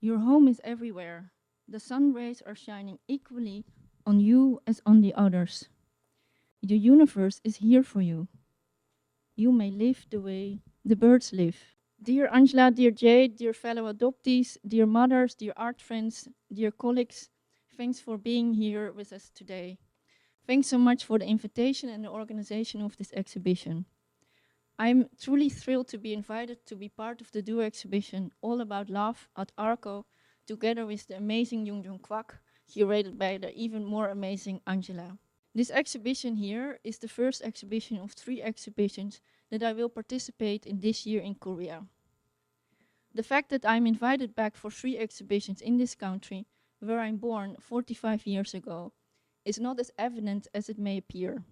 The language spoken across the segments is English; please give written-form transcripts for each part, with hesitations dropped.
Your home is everywhere. The sun rays are shining equally on you as on the others. The universe is here for you. You may live the way the birds live. Dear Angela, dear Jade, dear fellow adoptees, dear mothers, dear art friends, dear colleagues, thanks for being here with us today. Thanks so much for the invitation and the organization of this exhibition. I'm truly thrilled to be invited to be part of the duo exhibition All About Love at ARKO, together with the amazing Yoongjong Kwak, curated by the even more amazing Angela. This exhibition here is the first exhibition of 3 exhibitions that I will participate in this year in Korea. The fact that I'm invited back for 3 exhibitions in this country, where I'm born 45 years ago, is not as evident as it may appear.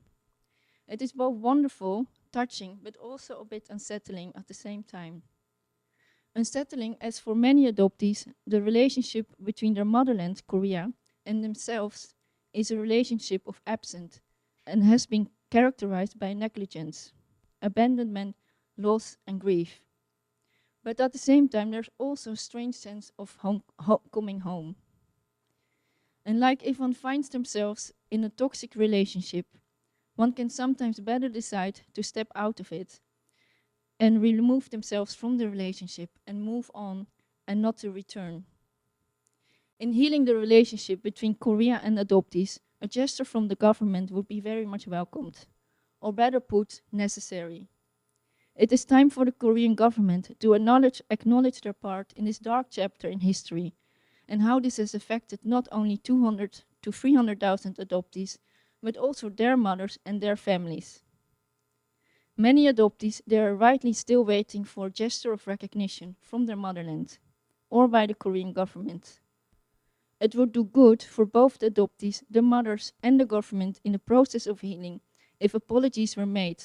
It is both wonderful, touching, but also a bit unsettling at the same time. Unsettling as for many adoptees, the relationship between their motherland, Korea, and themselves is a relationship of absence and has been characterized by negligence, abandonment, loss, and grief. But at the same time, there's also a strange sense of coming home. And like if one finds themselves in a toxic relationship, one can sometimes better decide to step out of it and remove themselves from the relationship and move on and not to return. In healing the relationship between Korea and adoptees, a gesture from the government would be very much welcomed, or better put, necessary. It is time for the Korean government to acknowledge their part in this dark chapter in history and how this has affected not only 200 to 300,000 adoptees, but also their mothers and their families. Many adoptees, they are rightly still waiting for a gesture of recognition from their motherland or by the Korean government. It would do good for both the adoptees, the mothers, and the government in the process of healing if apologies were made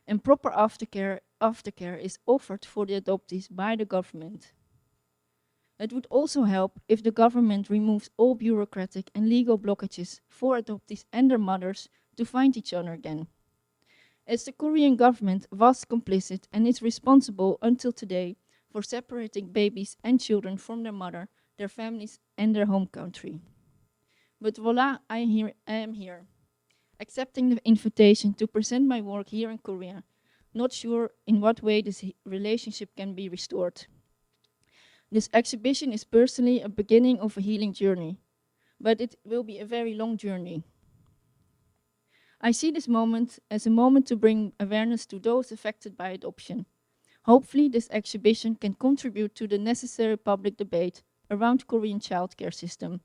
and proper aftercare is offered for the adoptees by the government. It would also help if the government removes all bureaucratic and legal blockages for adoptees and their mothers to find each other again. As the Korean government was complicit and is responsible until today for separating babies and children from their mother, their families, and their home country. But voila, I am here, accepting the invitation to present my work here in Korea, not sure in what way this relationship can be restored. This exhibition is personally a beginning of a healing journey, but it will be a very long journey. I see this moment as a moment to bring awareness to those affected by adoption. Hopefully, this exhibition can contribute to the necessary public debate around Korean childcare system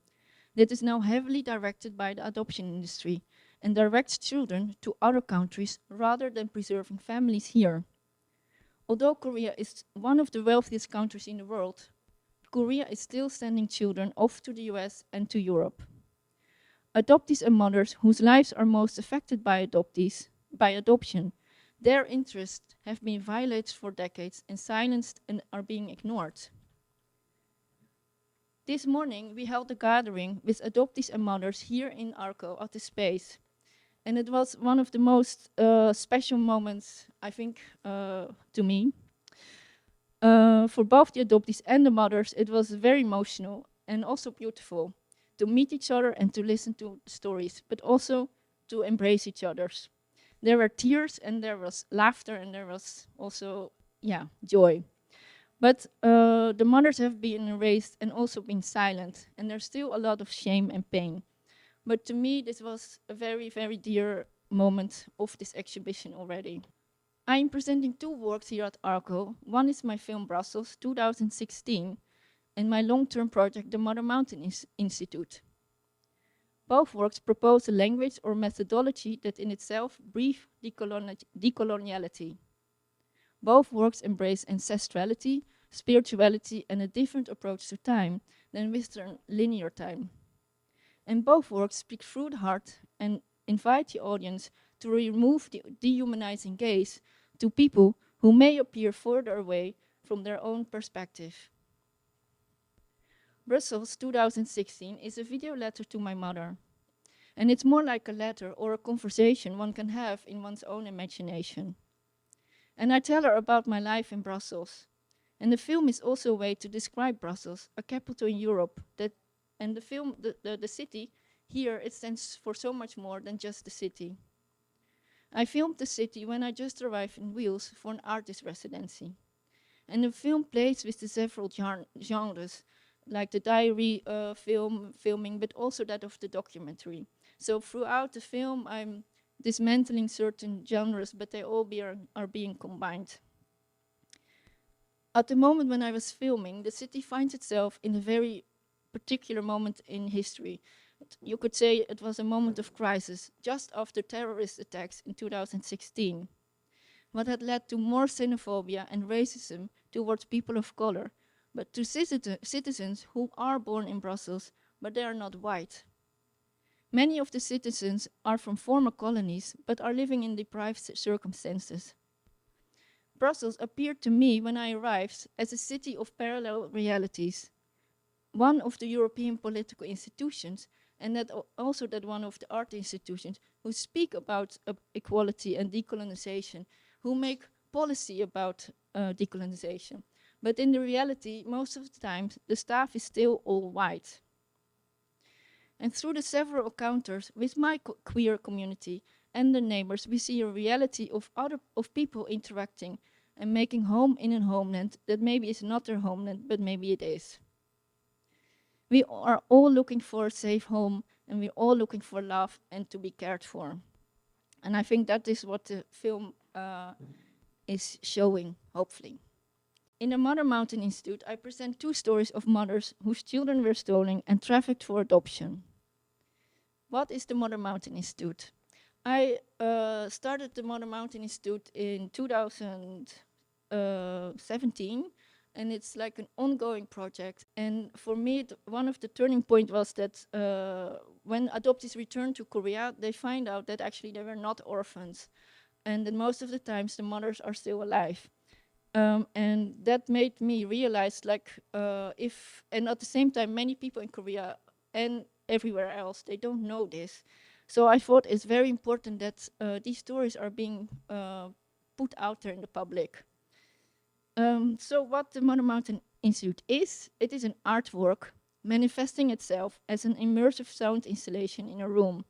that is now heavily directed by the adoption industry and directs children to other countries rather than preserving families here. Although Korea is one of the wealthiest countries in the world, Korea is still sending children off to the US and to Europe. Adoptees and mothers whose lives are most affected by adoption, their interests have been violated for decades and silenced and are being ignored. This morning, we held a gathering with adoptees and mothers here in ARKO at the space. And it was one of the most special moments, I think, to me. For both the adoptees and the mothers, it was very emotional and also beautiful to meet each other and to listen to stories, but also to embrace each other's. There were tears and there was laughter and there was also, joy. But the mothers have been erased and also been silent, and there's still a lot of shame and pain. But to me, this was a very, very dear moment of this exhibition already. I'm presenting 2 works here at ARKO. One is my film Brussels, 2016, and my long-term project, the Mother Mountain Institute. Both works propose a language or methodology that in itself breathes decoloniality. Both works embrace ancestrality, spirituality, and a different approach to time than Western linear time. And both works speak through the heart and invite the audience to remove the dehumanizing gaze to people who may appear further away from their own perspective. Brussels 2016 is a video letter to my mother. And it's more like a letter or a conversation one can have in one's own imagination. And I tell her about my life in Brussels And the film is also a way to describe Brussels, a capital in Europe, and the city here, it stands for so much more than just the city. I filmed the city when I just arrived in Wales for an artist residency. And the film plays with the several genres, like the diary filming, but also that of the documentary. So throughout the film, I'm dismantling certain genres, but they all are being combined. At the moment when I was filming, the city finds itself in a very particular moment in history. You could say it was a moment of crisis, just after terrorist attacks in 2016. What had led to more xenophobia and racism towards people of color, but to citizens who are born in Brussels, but they are not white. Many of the citizens are from former colonies, but are living in deprived circumstances. Brussels appeared to me when I arrived as a city of parallel realities, one of the European political institutions, and also that one of the art institutions who speak about equality and decolonization, who make policy about decolonization. But in the reality, most of the time, the staff is still all white. And through the several encounters with my queer community and the neighbors, we see a reality of people interacting and making home in a homeland that maybe is not their homeland, but maybe it is. We are all looking for a safe home, and we're all looking for love and to be cared for. And I think that is what the film is showing, hopefully. In the Mother Mountain Institute, I present 2 stories of mothers whose children were stolen and trafficked for adoption. What is the Mother Mountain Institute? I started the Mother Mountain Institute in 2017, and it's like an ongoing project. And for me, one of the turning points was that when adoptees return to Korea, they find out that actually they were not orphans, and that most of the times the mothers are still alive. And that made me realize, and at the same time, many people in Korea and everywhere else, they don't know this. So I thought it's very important that these stories are being put out there in the public. So what the Mother Mountain Institute is, it is an artwork manifesting itself as an immersive sound installation in a room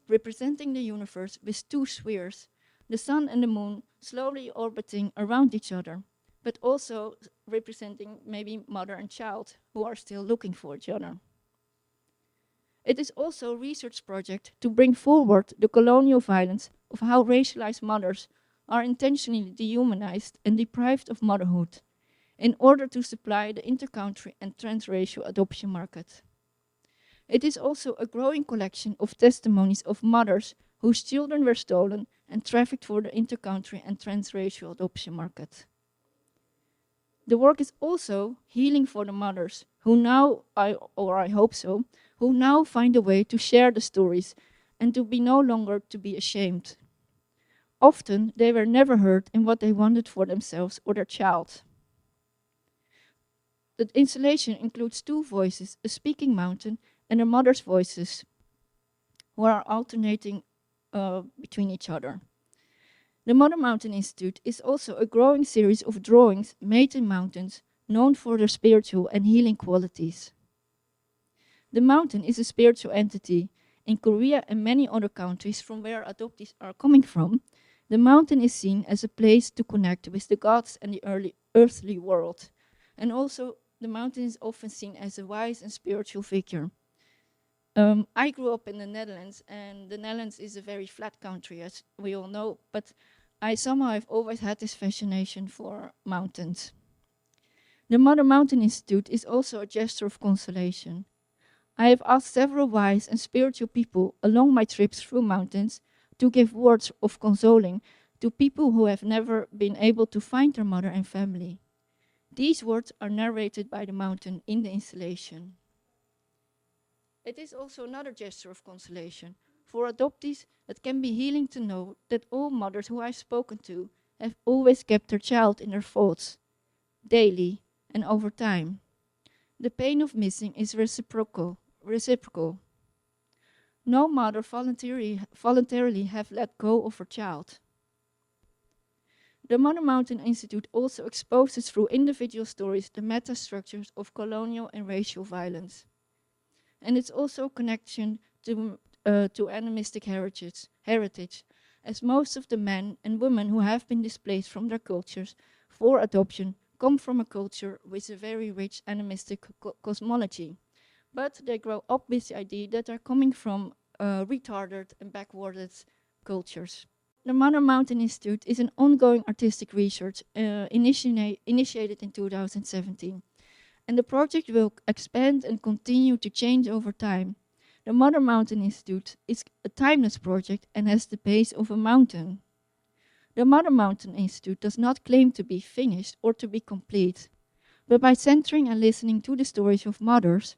representing the universe with 2 spheres, the sun and the moon slowly orbiting around each other, but also representing maybe mother and child who are still looking for each other. It is also a research project to bring forward the colonial violence of how racialized mothers are intentionally dehumanized and deprived of motherhood in order to supply the intercountry and transracial adoption market. It is also a growing collection of testimonies of mothers whose children were stolen and trafficked for the intercountry and transracial adoption market. The work is also healing for the mothers who now, I hope so, who now find a way to share the stories and to be no longer to be ashamed. Often, they were never heard in what they wanted for themselves or their child. The installation includes 2 voices, a speaking mountain and a mother's voices, who are alternating between each other. The Mother Mountain Institute is also a growing series of drawings made in mountains, known for their spiritual and healing qualities. The mountain is a spiritual entity. In Korea and many other countries from where adoptees are coming from, the mountain is seen as a place to connect with the gods and the earthly world. And also, the mountain is often seen as a wise and spiritual figure. I grew up in the Netherlands, and the Netherlands is a very flat country, as we all know, but I've always had this fascination for mountains. The Mother Mountain Institute is also a gesture of consolation. I have asked several wise and spiritual people along my trips through mountains to give words of consoling to people who have never been able to find their mother and family. These words are narrated by the mountain in the installation. It is also another gesture of consolation. For adoptees, it can be healing to know that all mothers who I've spoken to have always kept their child in their thoughts, daily and over time. The pain of missing is reciprocal. No mother voluntarily have let go of her child. The Mother Mountain Institute also exposes through individual stories the meta-structures of colonial and racial violence. And it's also a connection to animistic heritage, as most of the men and women who have been displaced from their cultures for adoption come from a culture with a very rich animistic cosmology. But they grow up with the idea that they're coming from retarded and backwarded cultures. The Mother Mountain Institute is an ongoing artistic research initiated in 2017. And the project will expand and continue to change over time. The Mother Mountain Institute is a timeless project and has the base of a mountain. The Mother Mountain Institute does not claim to be finished or to be complete, but by centering and listening to the stories of mothers,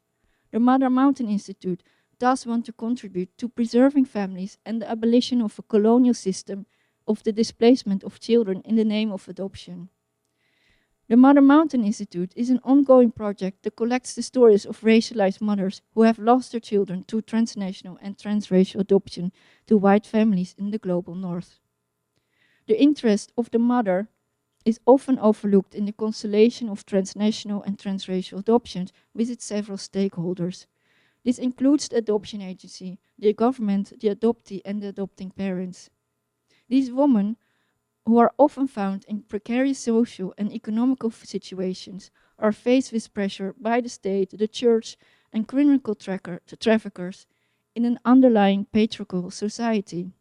the Mother Mountain Institute does want to contribute to preserving families and the abolition of a colonial system of the displacement of children in the name of adoption. The Mother Mountain Institute is an ongoing project that collects the stories of racialized mothers who have lost their children to transnational and transracial adoption to white families in the global north. The interest of the mother is often overlooked in the constellation of transnational and transracial adoptions with its several stakeholders. This includes the adoption agency, the government, the adoptee, and the adopting parents. These women, who are often found in precarious social and economical situations, are faced with pressure by the state, the church, and criminal traffickers in an underlying patriarchal society.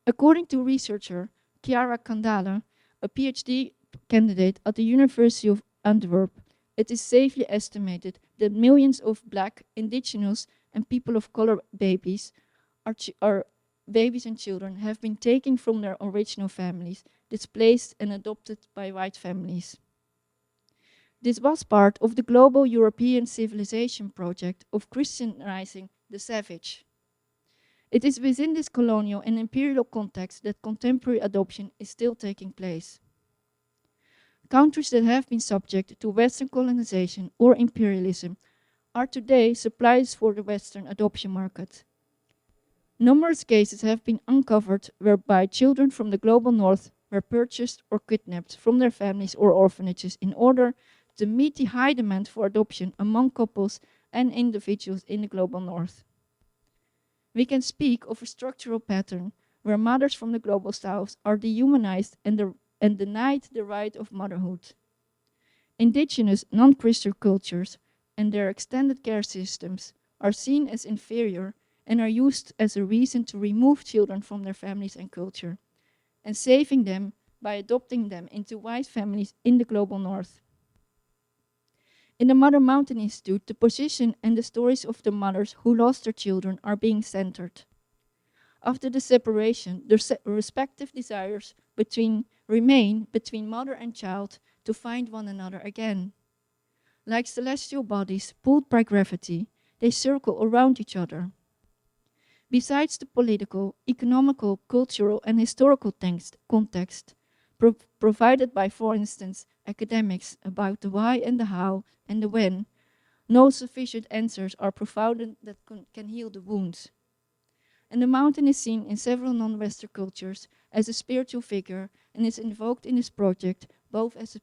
According to researcher Chiara Candela, a PhD candidate at the University of Antwerp, it is safely estimated that millions of Black, Indigenous, and people of color babies babies and children have been taken from their original families, displaced and adopted by white families. This was part of the global European civilization project of Christianizing the savage. It is within this colonial and imperial context that contemporary adoption is still taking place. Countries that have been subject to Western colonization or imperialism are today suppliers for the Western adoption market. Numerous cases have been uncovered whereby children from the global north were purchased or kidnapped from their families or orphanages in order to meet the high demand for adoption among couples and individuals in the global north. We can speak of a structural pattern where mothers from the global south are dehumanized and denied the right of motherhood. Indigenous non-Christian cultures and their extended care systems are seen as inferior and are used as a reason to remove children from their families and culture, and saving them by adopting them into white families in the global north. In the Mother Mountain Institute, the position and the stories of the mothers who lost their children are being centered. After the separation, their respective desires remain between mother and child to find one another again. Like celestial bodies pulled by gravity, they circle around each other. Besides the political, economical, cultural, and historical context provided by, for instance, academics about the why and the how and the when, no sufficient answers are provided that can heal the wounds. And the mountain is seen in several non-Western cultures as a spiritual figure and is invoked in this project both as a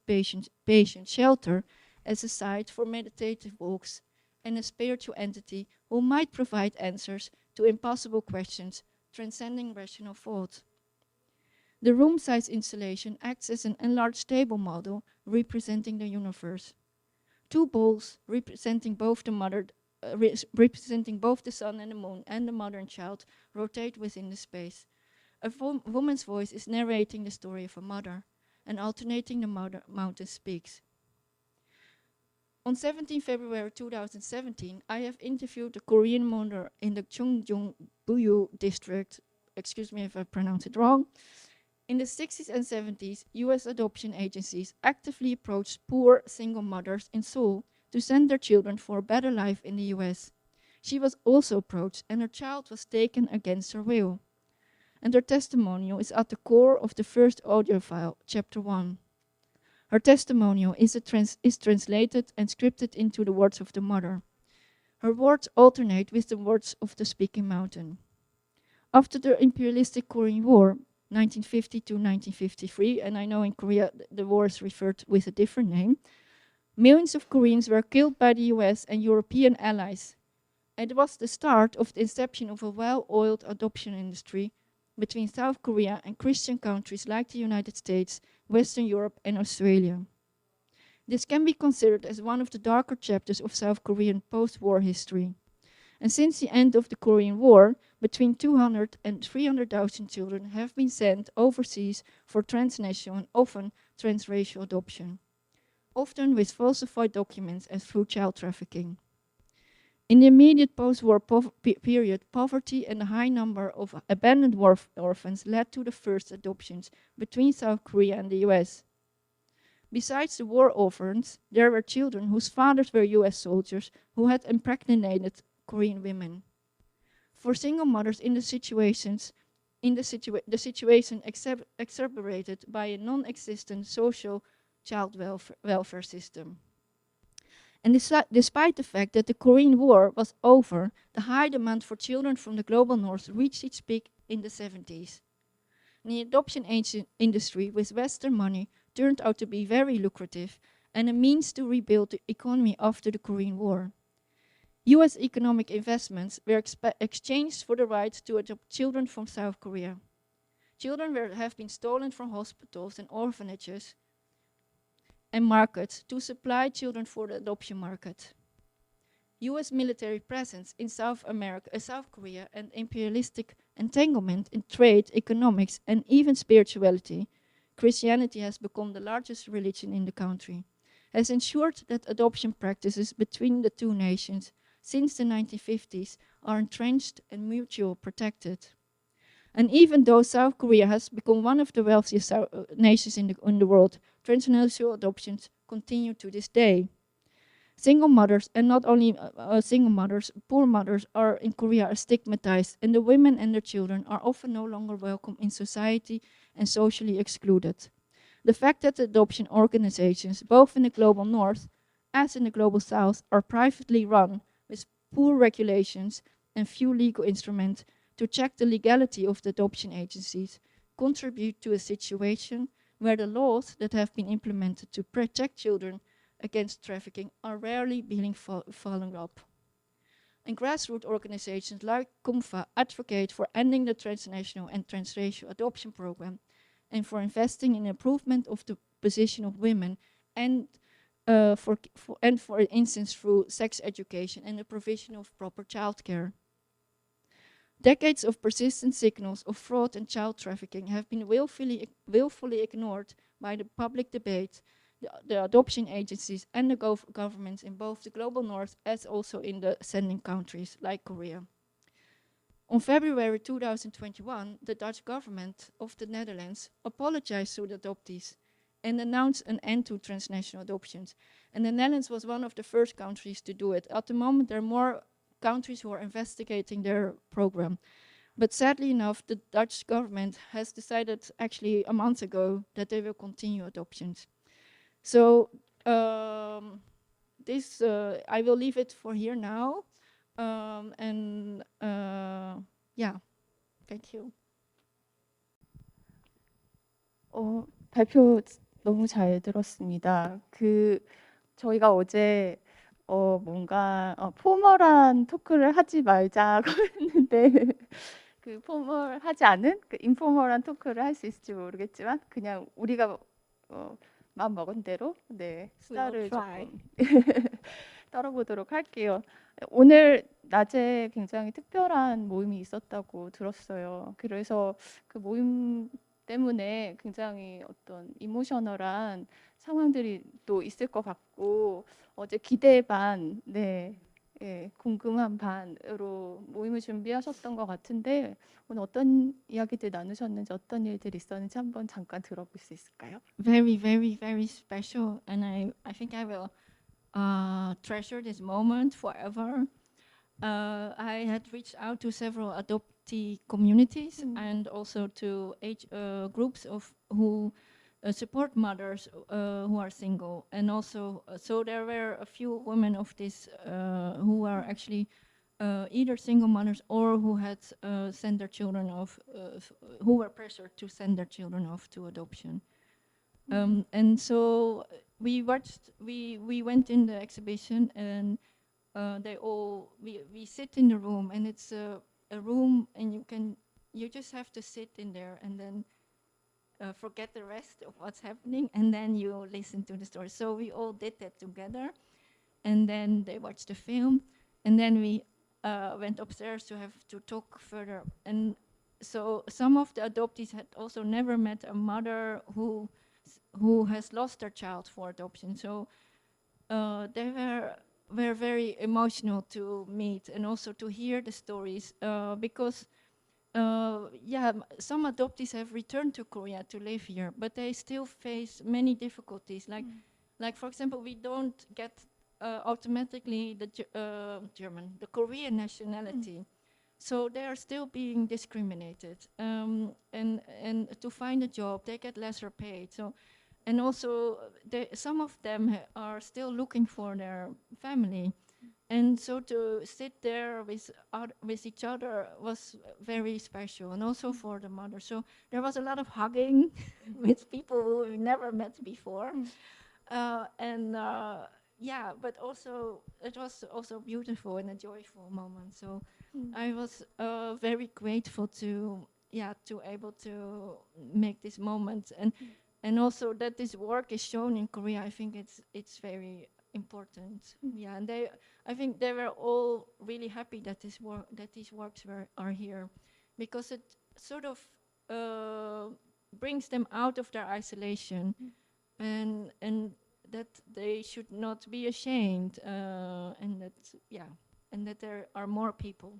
patient shelter, as a site for meditative walks, and a spiritual entity who might provide answers to impossible questions transcending rational thought. The room-size installation acts as an enlarged table model representing the universe. Two bowls representing both representing both the sun and the moon and the mother and child rotate within the space. A woman's voice is narrating the story of a mother, and alternating the mountain speaks. On 17 February 2017, I have interviewed a Korean mother in the Chungjeong-buyu district, excuse me if I pronounce it wrong. In the 60s and 70s, US adoption agencies actively approached poor single mothers in Seoul to send their children for a better life in the US. She was also approached and her child was taken against her will. And her testimonial is at the core of the first audio file, Chapter 1. Her testimonial is translated and scripted into the words of the mother. Her words alternate with the words of the speaking mountain. After the imperialistic Korean War, 1950 to 1953, and I know in Korea the war is referred with a different name. Millions of Koreans were killed by the US and European allies. It was the start of the inception of a well-oiled adoption industry between South Korea and Christian countries like the United States, Western Europe, and Australia. This can be considered as one of the darker chapters of South Korean post-war history. And since the end of the Korean War, between 200 and 300,000 children have been sent overseas for transnational and often transracial adoption, often with falsified documents and through child trafficking. In the immediate post-war period, poverty and a high number of abandoned orphans led to the first adoptions between South Korea and the US. Besides the war orphans, there were children whose fathers were US soldiers who had impregnated Korean women. For single mothers in the situation exacerbated by a non-existent social child welfare system. And despite the fact that the Korean War was over, the high demand for children from the global north reached its peak in the 70s. The adoption industry with Western money turned out to be very lucrative and a means to rebuild the economy after the Korean War. US economic investments were exchanged for the right to adopt children from South Korea. Children have been stolen from hospitals and orphanages and markets to supply children for the adoption market. US military presence in South Korea, and imperialistic entanglement in trade, economics, and even spirituality, Christianity has become the largest religion in the country, has ensured that adoption practices between the two nations since the 1950s are entrenched and mutually protected. And even though South Korea has become one of the wealthiest nations in the world, transnational adoptions continue to this day. Single mothers, and not only single mothers, poor mothers are in Korea are stigmatized, and the women and their children are often no longer welcome in society and socially excluded. The fact that adoption organizations, both in the global north as in the global south, are privately run with poor regulations and few legal instruments to check the legality of the adoption agencies, contribute to a situation where the laws that have been implemented to protect children against trafficking are rarely being followed up. And grassroots organizations like KUMFA advocate for ending the transnational and transracial adoption program and for investing in improvement of the position of women and for instance through sex education and the provision of proper childcare. Decades of persistent signals of fraud and child trafficking have been willfully ignored by the public debate, the adoption agencies, and the governments in both the global north as also in the sending countries like Korea. On February 2021, the Dutch government of the Netherlands apologized to the adoptees and announced an end to transnational adoptions. And the Netherlands was one of the first countries to do it. At the moment, there are more countries who are investigating their program. But sadly enough, the Dutch government has decided actually a month ago that they will continue adoptions. So I will leave it for here now. Yeah, thank you. 발표 너무 잘 들었습니다. 저희가 어제 뭔가 포멀한 토크를 하지 말자고 했는데 포멀하지 않은 인포멀한 토크를 할 수 있을지 모르겠지만 그냥 우리가 마음 먹은 대로 수다를 조금 떨어보도록 할게요. 오늘 낮에 굉장히 특별한 모임이 있었다고 들었어요. 그래서 그 모임 때문에 굉장히 어떤 이모셔널한 상황들이 또 있을 것 같고 어제 기대 반, 궁금한 반으로 모임을 준비하셨던 것 같은데 오늘 어떤 이야기들 나누셨는지 어떤 일들이 있었는지 한번 잠깐 들어볼 수 있을까요? Very, very, very special, and I think I will treasure this moment forever. I had reached out to several adoptee communities and also to age groups of who support mothers who are single, and also so there were a few women of this who are actually either single mothers or who had sent their children off, who were pressured to send their children off to adoption. And so we went in the exhibition, and we sit in the room, and it's a room, and you just have to sit in there and then forget the rest of what's happening, and then you listen to the story. So we all did that together, and then they watched the film, and then we went upstairs to have to talk further. And so some of the adoptees had also never met a mother who has lost their child for adoption. So they were very emotional to meet and also to hear the stories, because some adoptees have returned to Korea to live here, but they still face many difficulties. Like for example, we don't get automatically the Korean nationality. So they are still being discriminated, and to find a job, they get lesser paid. So, and also some of them are still looking for their family, and so to sit there with each other was very special, and also for the mother. So there was a lot of hugging with people who we never met before, but also it was also beautiful and a joyful moment. So I was very grateful to able to make this moment, and also that this work is shown in Korea. I think it's very important. Yeah, and I think they were all really happy that these works are here, because it sort of brings them out of their isolation, and that they should not be ashamed, and that there are more people.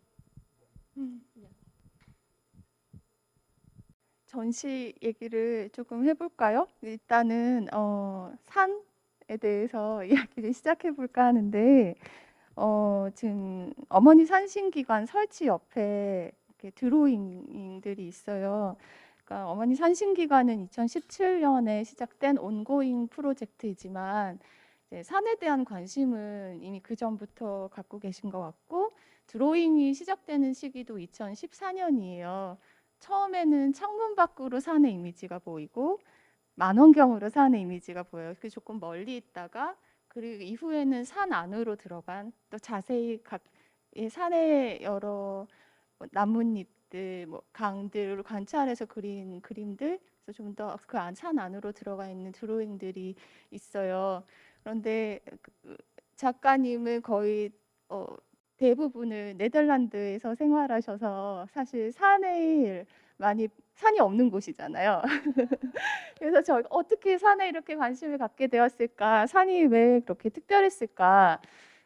전시 얘기를 조금 해볼까요? 일단은 산에 대해서 이야기를 시작해 볼까 하는데, 지금 어머니 산신기관 설치 옆에 이렇게 드로잉들이 있어요. 그러니까 어머니 산신기관은 2017년에 시작된 온고잉 프로젝트이지만 이제 산에 대한 관심은 이미 그 전부터 갖고 계신 것 같고, 드로잉이 시작되는 시기도 2014년이에요. 처음에는 창문 밖으로 산의 이미지가 보이고 만원경으로 산의 이미지가 보여요. 그 조금 멀리 있다가, 그리고 이후에는 산 안으로 들어간, 또 자세히 각 산의 여러 나뭇잎들, 강들을 관찰해서 그린 그림들, 그래서 좀 더 그 산 안으로 들어가 있는 드로잉들이 있어요. 그런데 작가님은 거의 대부분을 네덜란드에서 생활하셔서 사실 산이 없는 곳이잖아요. 그래서 저 어떻게 산에 이렇게 관심을 갖게 되었을까? 산이 왜 그렇게 특별했을까?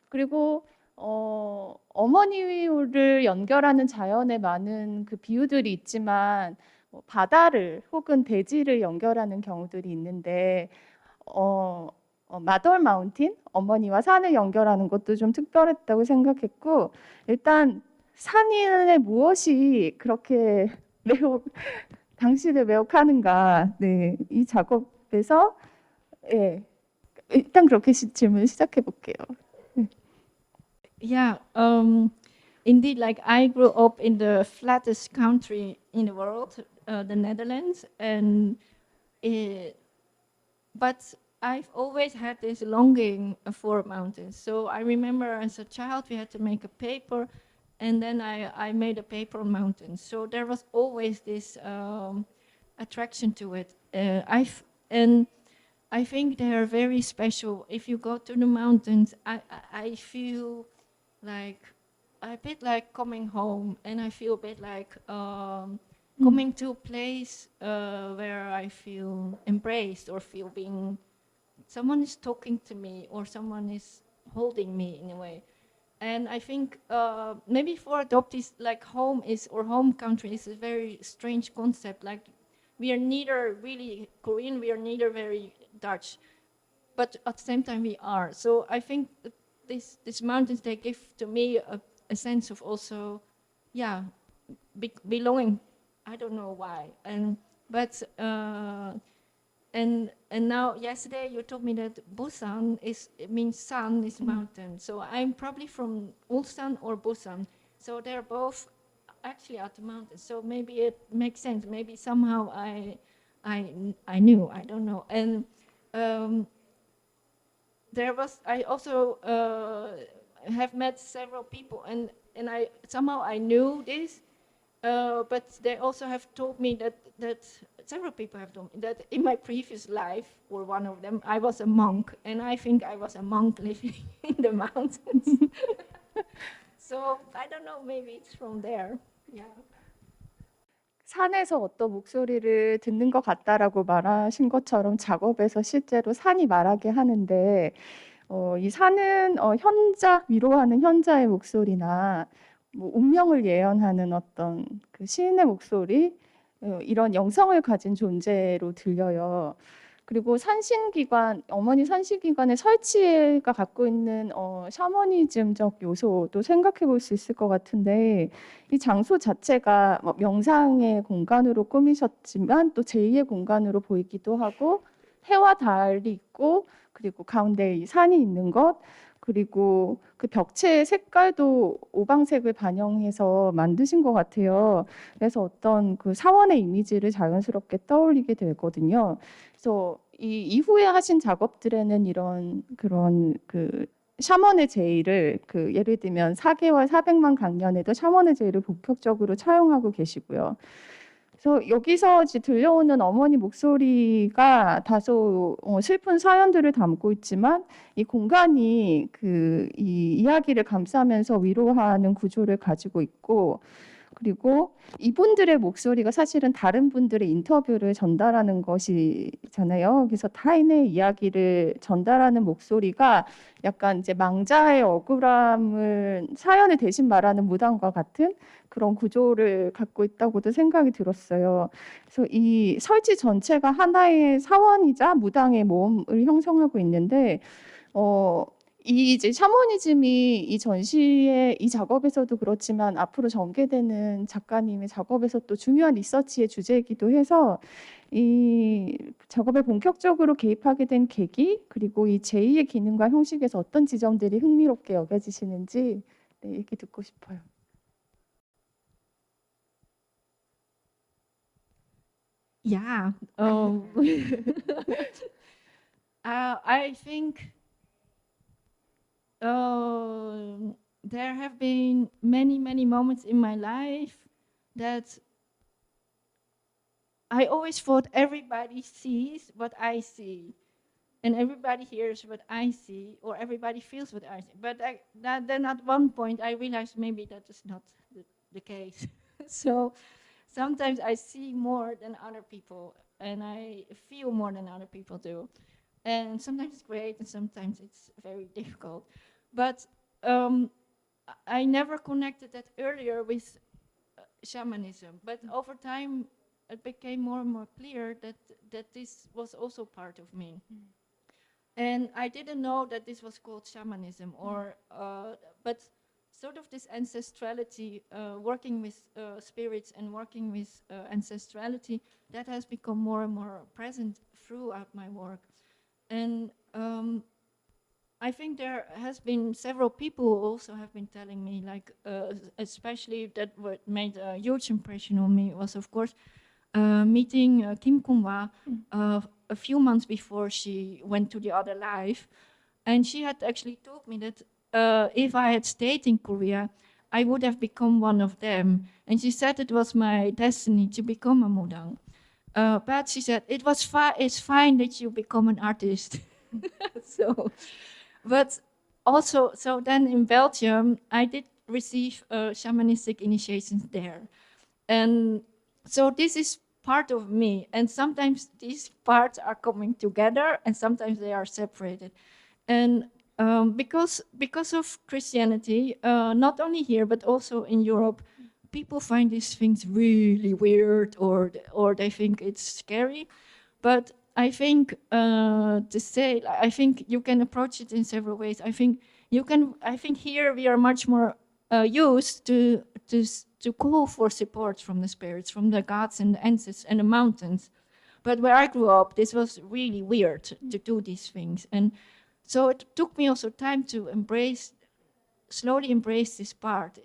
그리고 어머니를 연결하는 자연의 많은 그 비유들이 있지만 바다를 혹은 대지를 연결하는 경우들이 있는데 마더 마운틴, 어머니와 산을 연결하는 것도 좀 특별했다고 생각했고, 일단 산인의 무엇이 그렇게 당신을 매혹하는가, 네, 이 작업에서 일단 그렇게 질문을 시작해 볼게요. Yeah, indeed, like I grew up in the flattest country in the world, the Netherlands, but I've always had this longing for mountains. So I remember as a child we had to make a paper, and then I made a paper on mountains. So there was always this attraction to it. I think they are very special. If you go to the mountains, I feel like a bit like coming home, and I feel a bit like coming to a place where I feel embraced, or feel someone is talking to me, or someone is holding me in a way. And I think maybe for adoptees, like home country is a very strange concept. Like we are neither really Korean, we are neither very Dutch, but at the same time we are. So I think these mountains, they give to me a sense of also, belonging. I don't know why, and now yesterday you told me that Busan it means sun is mountain. So I'm probably from Ulsan or Busan. So they're both actually at the mountain. So maybe it makes sense. Maybe somehow I knew. I don't know. And I also have met several people, and I somehow I knew this, but they also have told me that several people have told me that in my previous life, or one of them, I was a monk, and I think I was a monk living in the mountains. So I don't know, maybe it's from there. Yeah. 산에서 어떤 목소리를 듣는 것 같다라고 말하신 것처럼 작업에서 실제로 산이 말하게 하는데 이 산은 현자, 위로하는 현자의 목소리나 뭐 운명을 예언하는 어떤 그 시인의 목소리 이런 영성을 가진 존재로 들려요. 그리고 산신기관, 어머니 산신기관의 설치가 갖고 있는 샤머니즘적 요소도 생각해 볼 수 있을 것 같은데 이 장소 자체가 명상의 공간으로 꾸미셨지만 또 제2의 공간으로 보이기도 하고 해와 달이 있고 그리고 가운데 이 산이 있는 것 그리고 그 벽체의 색깔도 오방색을 반영해서 만드신 것 같아요. 그래서 어떤 그 사원의 이미지를 자연스럽게 떠올리게 되거든요. 그래서 이 이후에 하신 작업들에는 이런 그런 그 샤먼의 제의를 그 예를 들면 4개월 400만 강연에도 샤먼의 제의를 본격적으로 차용하고 계시고요. 그래서 여기서 이제 들려오는 어머니 목소리가 다소 슬픈 사연들을 담고 있지만 이 공간이 이 이야기를 감싸면서 위로하는 구조를 가지고 있고 그리고 이분들의 목소리가 사실은 다른 분들의 인터뷰를 전달하는 것이잖아요. 그래서 타인의 이야기를 전달하는 목소리가 약간 이제 망자의 억울함을 사연을 대신 말하는 무당과 같은 그런 구조를 갖고 있다고도 생각이 들었어요. 그래서 이 설치 전체가 하나의 사원이자 무당의 모험을 형성하고 있는데 이 이제 샤머니즘이 이 전시의 이 작업에서도 그렇지만 앞으로 전개되는 작가님의 작업에서 또 중요한 리서치의 주제이기도 해서 이 작업에 본격적으로 개입하게 된 계기 그리고 이 제2의 기능과 형식에서 어떤 지점들이 흥미롭게 여겨지시는지 얘기 듣고 싶어요. Yeah. I think there have been many moments in my life that I always thought everybody sees what I see, and everybody hears what I see, or everybody feels what I see. But then at one point I realized maybe that is not the case. So sometimes I see more than other people, and I feel more than other people do. And sometimes it's great, and sometimes it's very difficult. But I never connected that earlier with shamanism. But over time, it became more and more clear that this was also part of me. And I didn't know that this was called shamanism, but sort of this ancestrality, working with spirits and working with ancestrality, that has become more and more present throughout my work. And I think there has been several people who also have been telling me, like, especially that what made a huge impression on me was, of course, meeting Kim Kung-wa a few months before she went to the other life. And she had actually told me that if I had stayed in Korea, I would have become one of them. And she said it was my destiny to become a mudang. But she said, it's fine that you become an artist. But also, so then in Belgium, I did receive shamanistic initiations there. And so this is part of me. And sometimes these parts are coming together and sometimes they are separated. And because of Christianity, not only here, but also in Europe, people find these things really weird or they think it's scary. But I think I think you can approach it in several ways. I think here we are much more used to call for support from the spirits, from the gods and the ancestors and the mountains. But where I grew up, this was really weird to do these things. And so it took me also time to slowly embrace this part.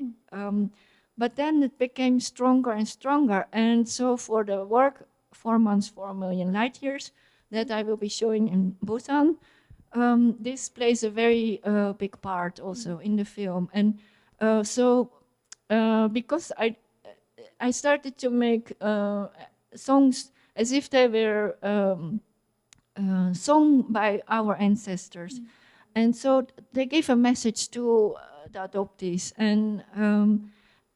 But then it became stronger and stronger. And so for the work, 4 months, 4 million light years, that I will be showing in Busan, this plays a very big part also in the film. And because I started to make songs as if they were sung by our ancestors. And so they gave a message to the adoptees.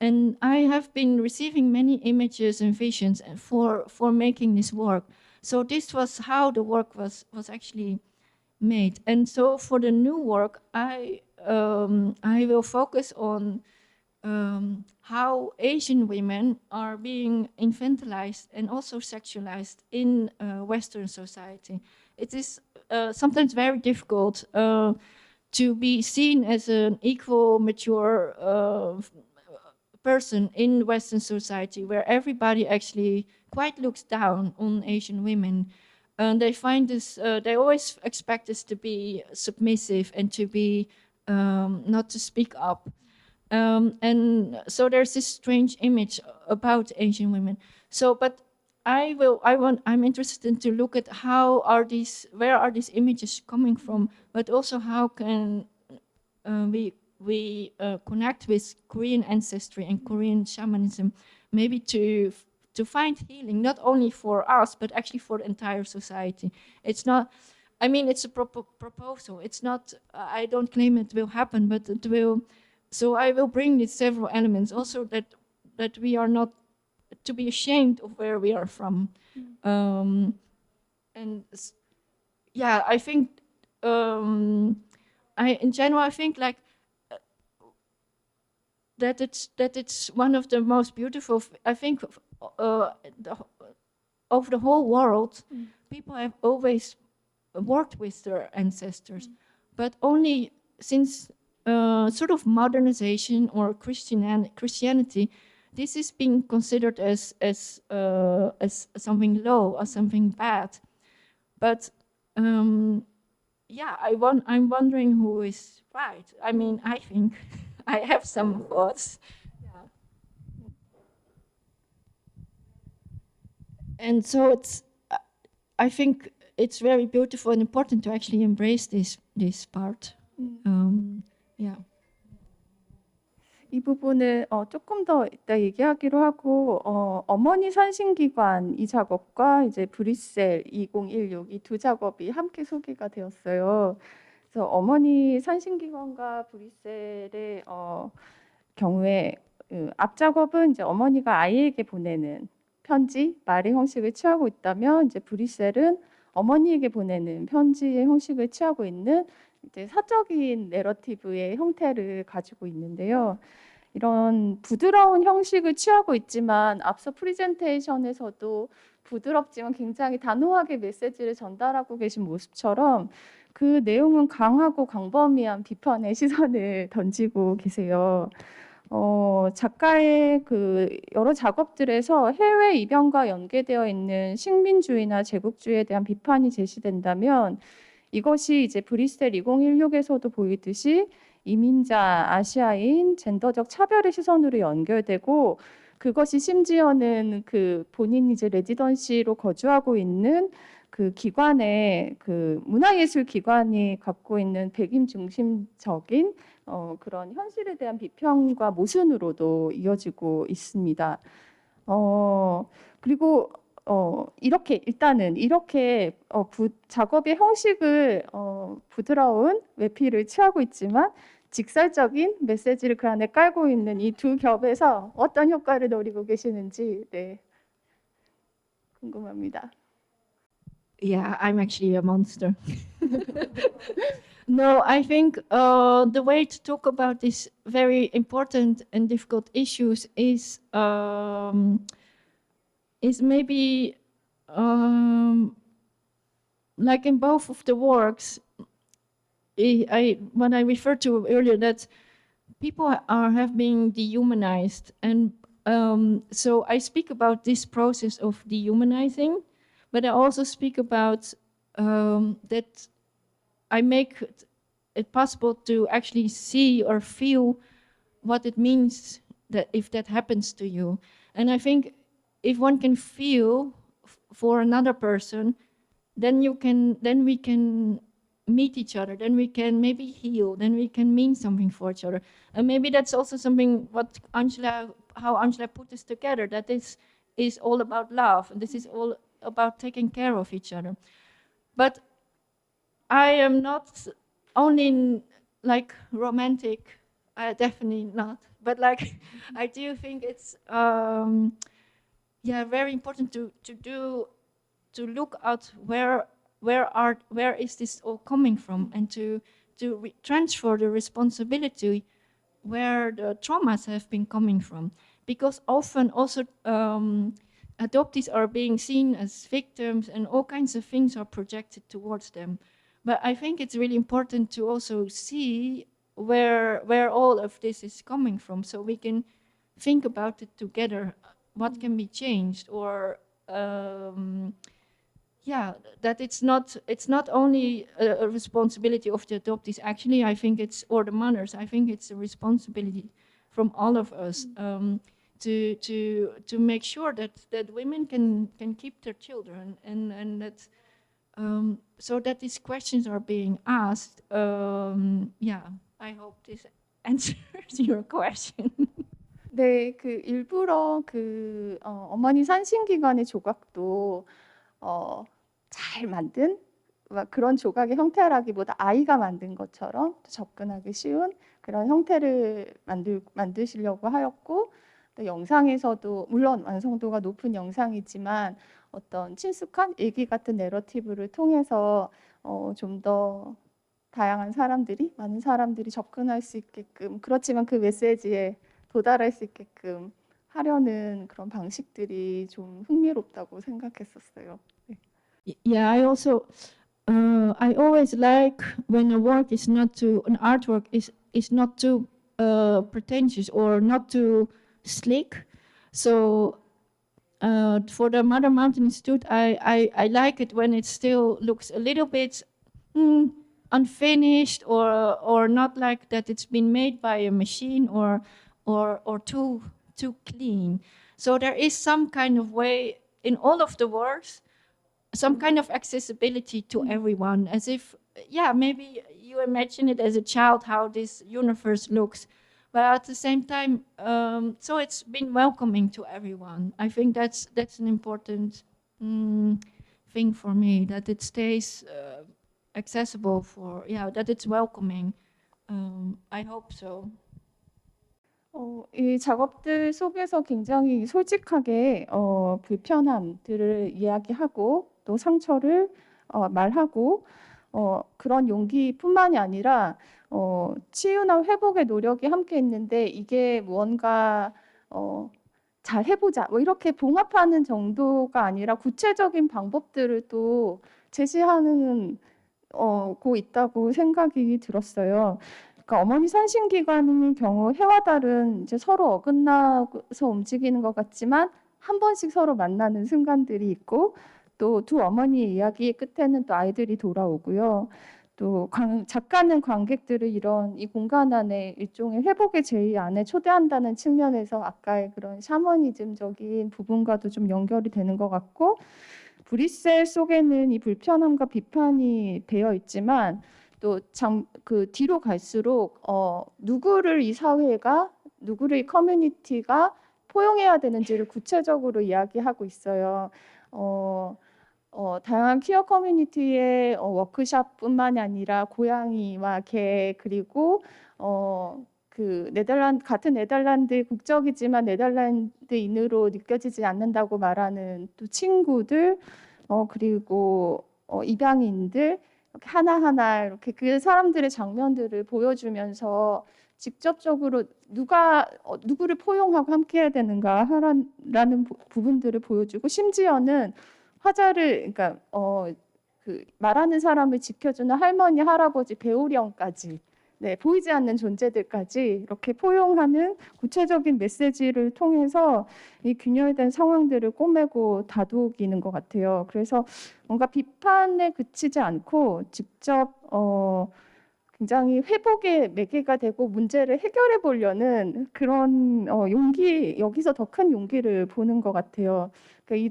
And I have been receiving many images and visions for making this work. So this was how the work was actually made. And so for the new work, I will focus on how Asian women are being infantilized and also sexualized in Western society. It is sometimes very difficult to be seen as an equal, mature person in Western society, where everybody actually quite looks down on Asian women. And they find this, they always expect us to be submissive and to be not to speak up. And so there's this strange image about Asian women. So, but I'm interested to look at where are these images coming from, but also how can we connect with Korean ancestry and Korean shamanism, maybe to find healing, not only for us, but actually for the entire society. It's not, I mean, it's a proposal. It's not, I don't claim it will happen, but it will. So I will bring these several elements also that we are not to be ashamed of where we are from. And yeah, I think, in general, I think like, that it's one of the most beautiful, I think, of the whole world, people have always worked with their ancestors, but only since sort of modernization or Christianity, this is being considered as something low or something bad. But yeah, I'm wondering who is right. I mean, I think I have some thoughts. Yeah. And so I think it's very beautiful and important to actually embrace this part. Yeah. 이 부분을 조금 더 이따 얘기하기로 하고 어머니 산신기관 이 작업과 이제 브뤼셀 2016 이 두 작업이 함께 소개가 되었어요. 그래서 어머니 산신기관과 브뤼셀의 경우에 앞 작업은 이제 어머니가 아이에게 보내는 편지, 말의 형식을 취하고 있다면 이제 브뤼셀은 어머니에게 보내는 편지의 형식을 취하고 있는 이제 사적인 내러티브의 형태를 가지고 있는데요. 이런 부드러운 형식을 취하고 있지만 앞서 프리젠테이션에서도 부드럽지만 굉장히 단호하게 메시지를 전달하고 계신 모습처럼 그 내용은 강하고 광범위한 비판의 시선을 던지고 계세요. 작가의 그 여러 작업들에서 해외 이변과 연계되어 있는 식민주의나 제국주의에 대한 비판이 제시된다면 이것이 이제 브뤼셀 2016에서도 보이듯이 이민자, 아시아인, 젠더적 차별의 시선으로 연결되고 그것이 심지어는 그 본인이 이제 레지던시로 거주하고 있는 그 기관의 그 문화예술 기관이 갖고 있는 백인 중심적인 그런 현실에 대한 비평과 모순으로도 이어지고 있습니다. 그리고 이렇게 일단은 이렇게 작업의 형식을 부드러운 외피를 취하고 있지만 직설적인 메시지를 그 안에 깔고 있는 이 두 겹에서 어떤 효과를 노리고 계시는지 궁금합니다. Yeah, I'm actually a monster. No, I think the way to talk about these very important and difficult issues is maybe like in both of the works, when I referred to earlier that people have been dehumanized, and so I speak about this process of dehumanizing, but I also speak about that I make it possible to actually see or feel what it means that if that happens to you. And I think if one can feel for another person, then we can meet each other, then we can maybe heal, then we can mean something for each other. And maybe that's also something how Angela put this together, that this is all about love, and this is all about taking care of each other. But I am not only like romantic, definitely not, but like I do think it's very important to look at where is this all coming from, and to transfer the responsibility where the traumas have been coming from, because often also adoptees are being seen as victims, and all kinds of things are projected towards them. But I think it's really important to also see where all of this is coming from, so we can think about it together. What can be changed, or that it's not only a responsibility of the adoptees. Actually, I think it's, or the mothers. I think it's a responsibility from all of us to make sure that women can keep their children, and that so that these questions are being asked. I hope this answers your question. 네, 그 일부러 어머니 산신기관의 조각도 잘 만든 그런 조각의 형태라기보다 아이가 만든 것처럼 접근하기 쉬운 그런 형태를 만드시려고 하였고, 또 영상에서도 물론 완성도가 높은 영상이지만 어떤 친숙한 일기 같은 내러티브를 통해서 좀 더 다양한 사람들이, 많은 사람들이 접근할 수 있게끔, 그렇지만 그 메시지에 도달할 수 있게끔 하려는 그런 방식들이 좀 흥미롭다고 생각했었어요. 네. Yeah, I also I always like when a work is not too, an artwork is not too pretentious or not too slick. So for the Mother Mountain Institute, I like it when it still looks a little bit unfinished, or not like that it's been made by a machine, or too clean. So there is some kind of way in all of the works, some kind of accessibility to everyone, as if, maybe you imagine it as a child how this universe looks, but at the same time, so it's been welcoming to everyone. I think that's an important thing for me, that it stays accessible for, that it's welcoming. I hope so. 이 작업들 속에서 굉장히 솔직하게 불편함들을 이야기하고 또 상처를 말하고 그런 용기뿐만이 아니라 치유나 회복의 노력이 함께 있는데, 이게 무언가 잘 해보자 뭐 이렇게 봉합하는 정도가 아니라 구체적인 방법들을 또 제시하는 고 있다고 생각이 들었어요. 그러니까 어머니 산신기관의 경우 해와 달은 이제 서로 어긋나서 움직이는 것 같지만 한 번씩 서로 만나는 순간들이 있고, 또 두 어머니의 이야기 끝에는 또 아이들이 돌아오고요. 또 작가는 관객들을 이 공간 안에 일종의 회복의 제의 안에 초대한다는 측면에서 아까의 그런 샤머니즘적인 부분과도 좀 연결이 되는 것 같고, 브리셀 속에는 이 불편함과 비판이 되어 있지만 또 그 뒤로 갈수록 누구를 이 사회가, 누구를 이 커뮤니티가 포용해야 되는지를 구체적으로 이야기하고 있어요. 다양한 퀴어 커뮤니티의 워크숍뿐만이 아니라 고양이와 개, 그리고 같은 네덜란드 국적이지만 네덜란드인으로 느껴지지 않는다고 말하는 또 친구들, 그리고 입양인들, 이렇게 하나하나 이렇게 그 사람들의 장면들을 보여주면서 직접적으로 누구를 포용하고 함께해야 되는가라는 부분들을 보여주고, 심지어는 화자를, 그러니까 말하는 사람을 지켜주는 할머니, 할아버지, 배우령까지 네, 보이지 않는 존재들까지 이렇게 포용하는 구체적인 메시지를 통해서 이 균열된 상황들을 꼬매고 다독이는 것 같아요. 그래서 뭔가 비판에 그치지 않고 직접 굉장히 회복의 매개가 되고 문제를 해결해 보려는 그런 용기, 여기서 더 큰 용기를 보는 것 같아요. 그러니까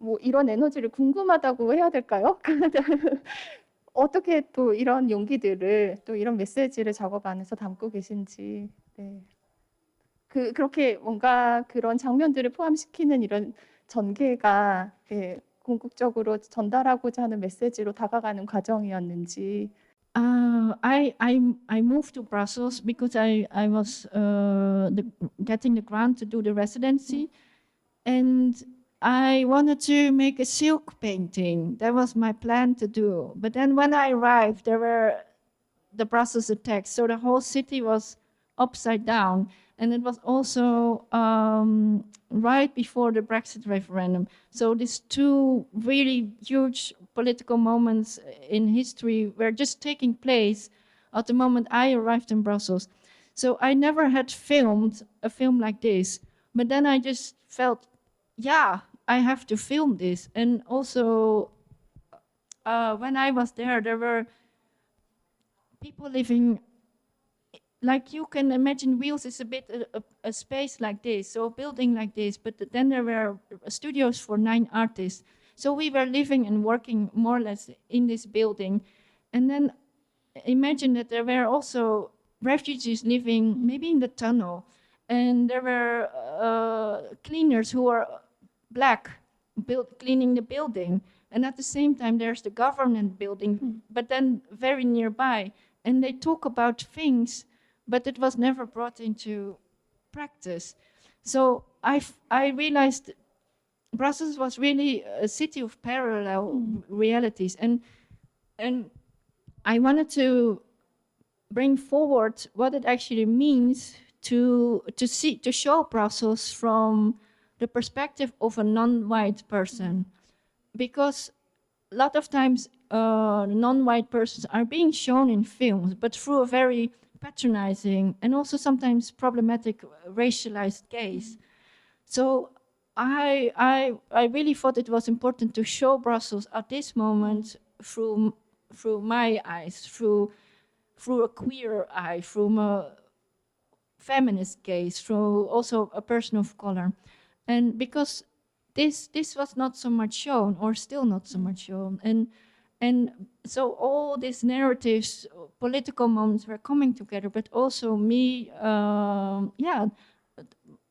이런 에너지를 궁금하다고 해야 될까요? 어떻게 또 이런 용기들을 또 이런 메시지를 작업 안에서 담고 계신지. 네. 그렇게 뭔가 그런 장면들을 포함시키는 이런 전개가 궁극적으로 전달하고자 하는 메시지로 다가가는 과정이었는지. I moved to Brussels because I was getting the grant to do the residency, and I wanted to make a silk painting. That was my plan to do. But then when I arrived, there were the Brussels attacks, so the whole city was upside down. And it was also right before the Brexit referendum. So these two really huge political moments in history were just taking place at the moment I arrived in Brussels. So I never had filmed a film like this. But then I just felt, yeah, I have to film this. And also, when I was there were people living, like you can imagine, Wheels is a bit a space like this, so a building like this, but then there were studios for 9 artists. So we were living and working more or less in this building. And then imagine that there were also refugees living maybe in the tunnel. And there were cleaners who were black cleaning the building. And at the same time, there's the government building, but then very nearby. And they talk about things, but it was never brought into practice. So I realized Brussels was really a city of parallel realities. And I wanted to bring forward what it actually means to show Brussels from the perspective of a non-white person. Because a lot of times non-white persons are being shown in films, but through a very patronizing and also sometimes problematic racialized gaze. So I really thought it was important to show Brussels at this moment through my eyes, through a queer eye, from a feminist gaze, through also a person of color. And because this was not so much shown, or still not so much shown, and so all these narratives, political moments were coming together, but also me,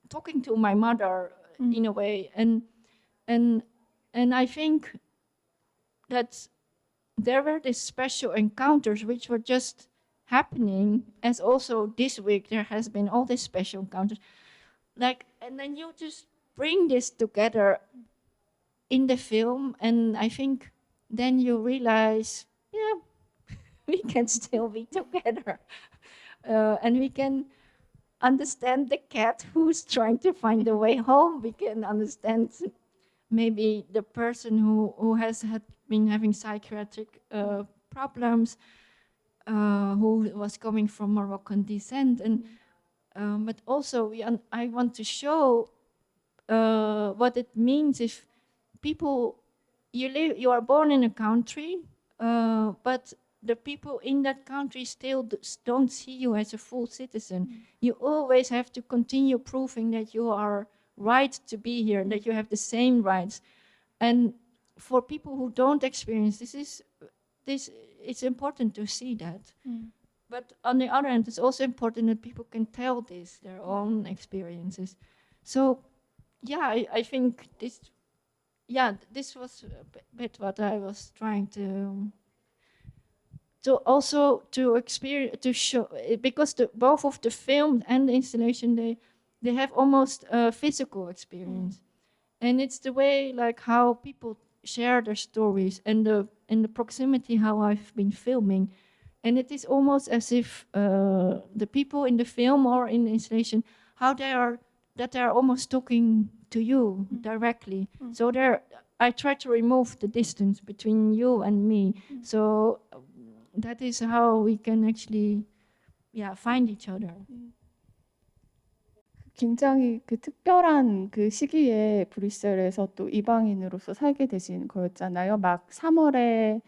talking to my mother in a way, and I think that there were these special encounters which were just happening, as also this week there has been all these special encounters, and then you just bring this together in the film, and I think then you realize, we can still be together, and we can understand the cat who's trying to find a way home. We can understand maybe the person who has been having psychiatric problems, who was coming from Moroccan descent, and but also I want to show what it means if people, you are born in a country, but the people in that country still don't see you as a full citizen. You always have to continue proving that you are right to be here, that you have the same rights. And for people who don't experience this, it's important to see that. But on the other hand, it's also important that people can tell their own experiences. So, I think this was a bit what I was trying to also to experience, to show, because both of the film and the installation, they have almost a physical experience, and it's the way like how people share their stories and the proximity how I've been filming, and it is almost as if the people in the film or in the installation, how they are almost talking to you directly. So I try to remove the distance between you and me. So that is how we can actually, find each other. 굉장히 그 특별한 그 시기에 브뤼셀에서 또 이방인으로서 살게 되신 거였잖아요. 막 3월에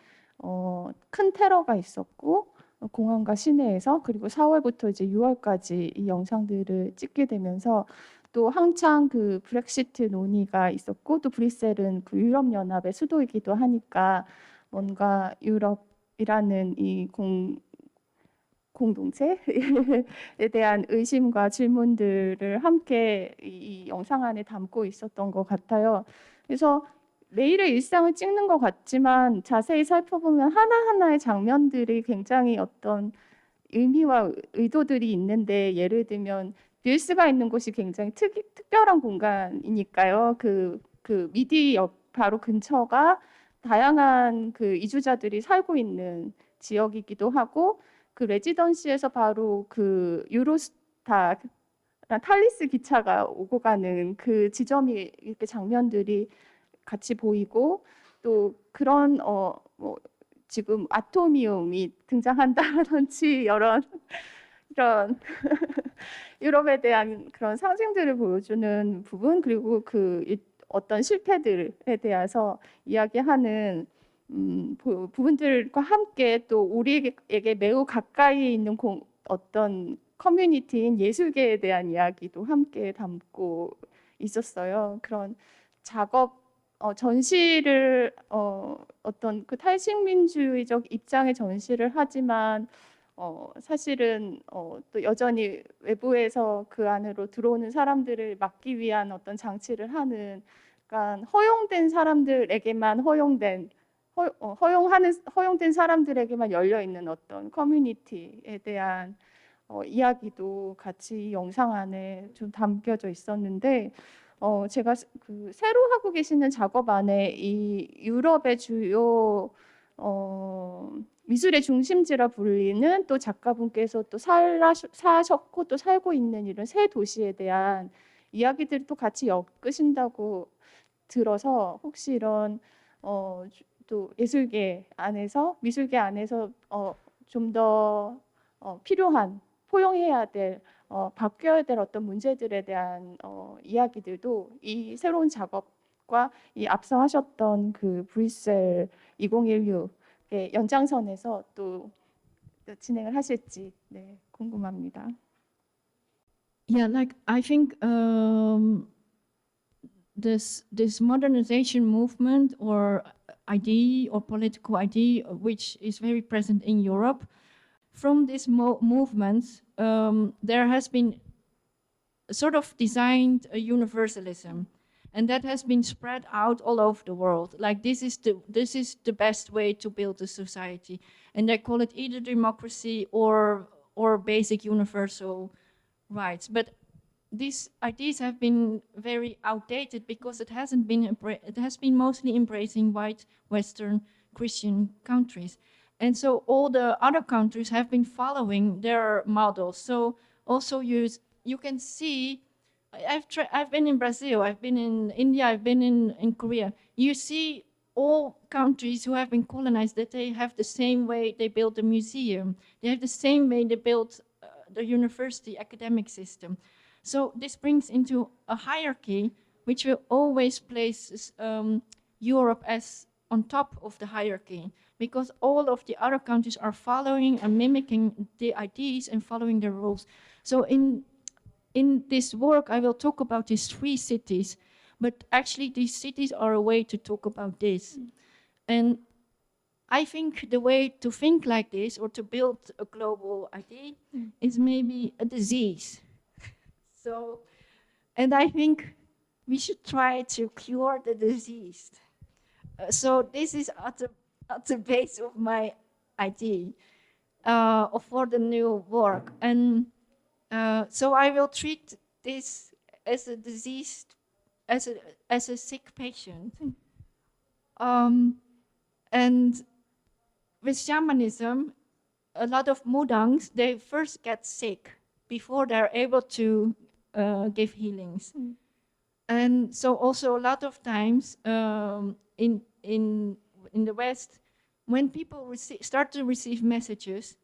큰 테러가 있었고 공항과 시내에서, 그리고 4월부터 이제 6월까지 이 영상들을 찍게 되면서 또 한창 그 브렉시트 논의가 있었고, 또 브뤼셀은 그 유럽 연합의 수도이기도 하니까 뭔가 유럽이라는 이 공동체에 대한 의심과 질문들을 함께 이 영상 안에 담고 있었던 것 같아요. 그래서 매일의 일상을 찍는 것 같지만 자세히 살펴보면 하나하나의 장면들이 굉장히 어떤 의미와 의도들이 있는데, 예를 들면 릴스가 있는 곳이 굉장히 특별한 공간이니까요. 그 미디 바로 근처가 다양한 그 이주자들이 살고 있는 지역이기도 하고, 그 레지던시에서 바로 그 유로스타 탈리스 기차가 오고 가는 그 지점이 이렇게 장면들이 같이 보이고, 또 그런 뭐 지금 아토미움이 등장한다든지 이런 유럽에 대한 그런 상징들을 보여주는 부분, 그리고 그 어떤 실패들에 대해서 이야기하는 부분들과 함께 또 우리에게 매우 가까이 있는 어떤 커뮤니티인 예술계에 대한 이야기도 함께 담고 있었어요. 그런 작업 전시를 어떤 그 탈식민주의적 입장의 전시를 하지만 사실은 또 여전히 외부에서 그 안으로 들어오는 사람들을 막기 위한 어떤 장치를 하는, 그러니까 허용된 사람들에게만 허용된 사람들에게만 열려 있는 어떤 커뮤니티에 대한 이야기도 같이 영상 안에 좀 담겨져 있었는데, 제가 그 새로 하고 계시는 작업 안에 이 유럽의 주요 미술의 중심지라 불리는 또 작가분께서 또 사셨고 또 살고 있는 이런 새 도시에 대한 이야기들을 또 같이 엮으신다고 들어서, 혹시 이런 또 미술계 안에서 좀 더 필요한, 포용해야 될, 바뀌어야 될 어떤 문제들에 대한 이야기들도 이 새로운 작업과 이 앞서 하셨던 그 브뤼셀 2016의 연장선에서 또 진행을 하실지 궁금합니다. Like I think this modernization movement or idea or political idea, which is very present in Europe, from this movement, there has been sort of designed a universalism, and that has been spread out all over the world. Like this is the best way to build a society, and they call it either democracy or basic universal rights. But these ideas have been very outdated because it has been mostly embracing white Western Christian countries. And so all the other countries have been following their models. So also you can see, I've been in Brazil, I've been in India, I've been in Korea. You see all countries who have been colonized that they have the same way they build the museum. They have the same way they build the university academic system. So this brings into a hierarchy which will always place Europe as on top of the hierarchy, because all of the other countries are following and mimicking the ideas and following the rules. So in this work, I will talk about these 3 cities, but actually these cities are a way to talk about this. And I think the way to think like this or to build a global idea is maybe a disease. So, and I think we should try to cure the disease. So this is at the base of my idea for the new work. And so I will treat this as a disease, as a sick patient. And with shamanism, a lot of mudangs, they first get sick before they're able to give healings. And so also a lot of times in the West, when people start to receive messages,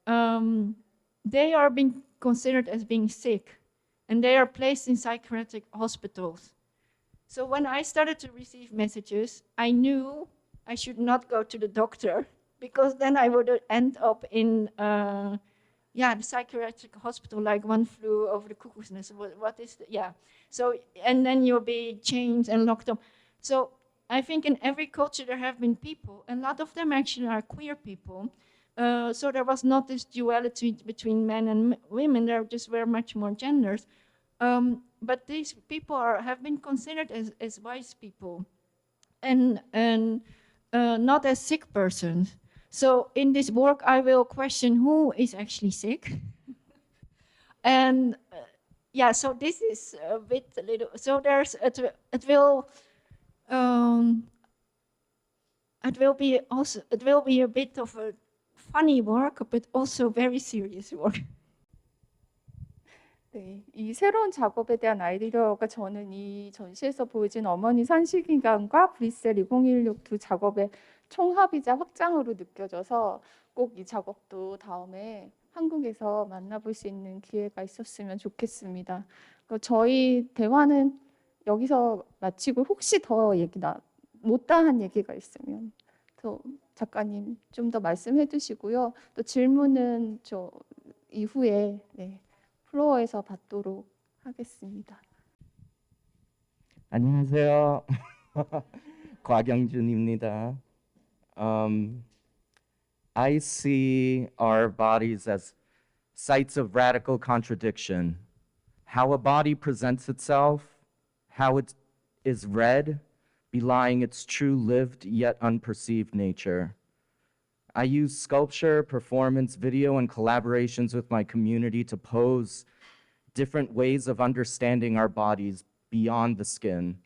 they are being considered as being sick, and they are placed in psychiatric hospitals. So when I started to receive messages, I knew I should not go to the doctor, because then I would end up in the psychiatric hospital, like one flew over the cuckoo's nest. What is the, yeah. So, and then you'll be chained and locked up. So I think in every culture there have been people, a lot of them actually are queer people. So there was not this duality between men and women, there just were much more genders. But these people have been considered as wise people and not as sick persons. So in this work, I will question who is actually sick. And so this is a bit little, so there's, it will be a bit of a funny work, but also very serious work. 네, 이 새로운 작업에 대한 아이디어가 저는 이 전시에서 보여진 어머니 산시기간과 브뤼셀 2016 두 작업의 총합이자 확장으로 느껴져서 꼭 이 작업도 다음에 한국에서 만나볼 수 있는 기회가 있었으면 좋겠습니다. 저희 대화는 여기서 마치고 혹시 더 못다한 얘기가 있으면 또 작가님 좀 더 말씀해 주시고요. 또 질문은 저 이후에 플로어에서 받도록 하겠습니다. 안녕하세요. 곽영준입니다. I see our bodies as sites of radical contradiction. How a body presents itself, how it is read, belying its true lived yet unperceived nature. I use sculpture, performance, video, and collaborations with my community to pose different ways of understanding our bodies beyond the skin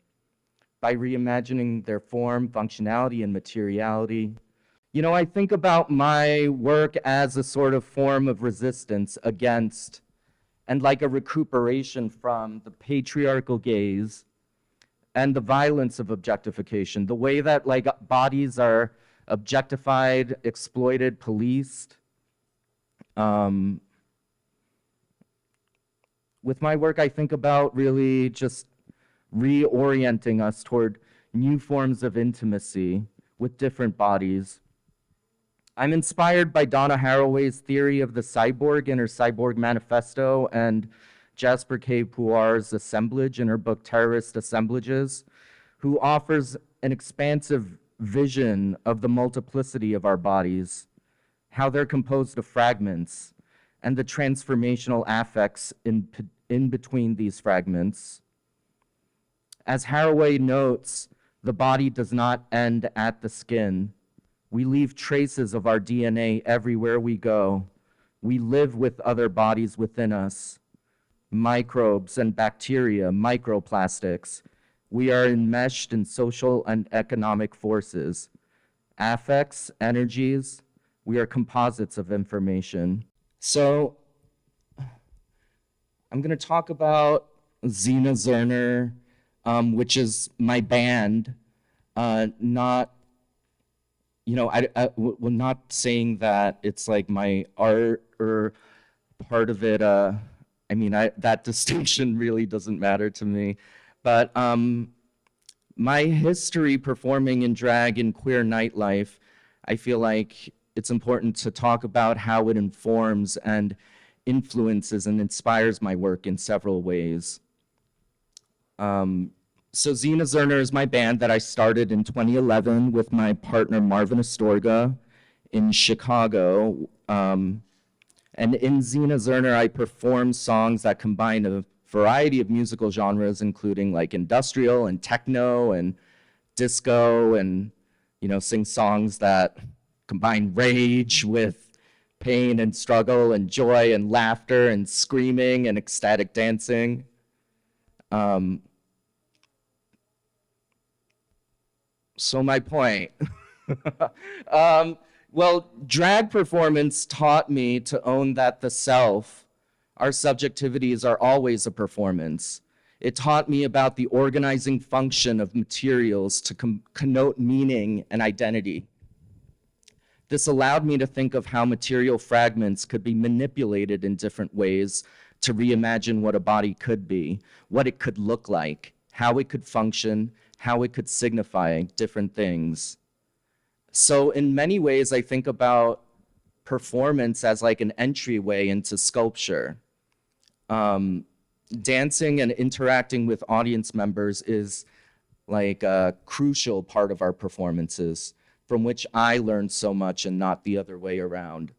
by reimagining their form, functionality, and materiality. You know, I think about my work as a sort of form of resistance against and like a recuperation from the patriarchal gaze and the violence of objectification, the way that like bodies are objectified, exploited, policed. With my work, I think about really just reorienting us toward new forms of intimacy with different bodies. I'm inspired by Donna Haraway's theory of the cyborg in her Cyborg Manifesto and Jasper K. Puar's assemblage in her book Terrorist Assemblages, who offers an expansive vision of the multiplicity of our bodies, how they're composed of fragments, and the transformational affects in between these fragments. As Haraway notes, the body does not end at the skin. We leave traces of our DNA everywhere we go. We live with other bodies within us, microbes and bacteria, microplastics. We are enmeshed in social and economic forces, affects, energies. We are composites of information. So I'm going to talk about Zena Zerner, which is my band. Not, you know, we're not saying that it's like my art or part of it. I mean, that distinction really doesn't matter to me. But my history performing in drag in queer nightlife, I feel like it's important to talk about how it informs and influences and inspires my work in several ways. So Zena Zerner is my band that I started in 2011 with my partner Marvin Astorga in Chicago. And in Zena Zerner, I perform songs that combine a variety of musical genres, including like industrial and techno and disco, and, you know, sing songs that combine rage with pain and struggle and joy and laughter and screaming and ecstatic dancing. So my point. Well, drag performance taught me to own that the self, our subjectivities are always a performance. It taught me about the organizing function of materials to connote meaning and identity. This allowed me to think of how material fragments could be manipulated in different ways to reimagine what a body could be, what it could look like, how it could function, how it could signify different things. So in many ways, I think about performance as like an entryway into sculpture. Dancing and interacting with audience members is like a crucial part of our performances, from which I learned so much and not the other way around.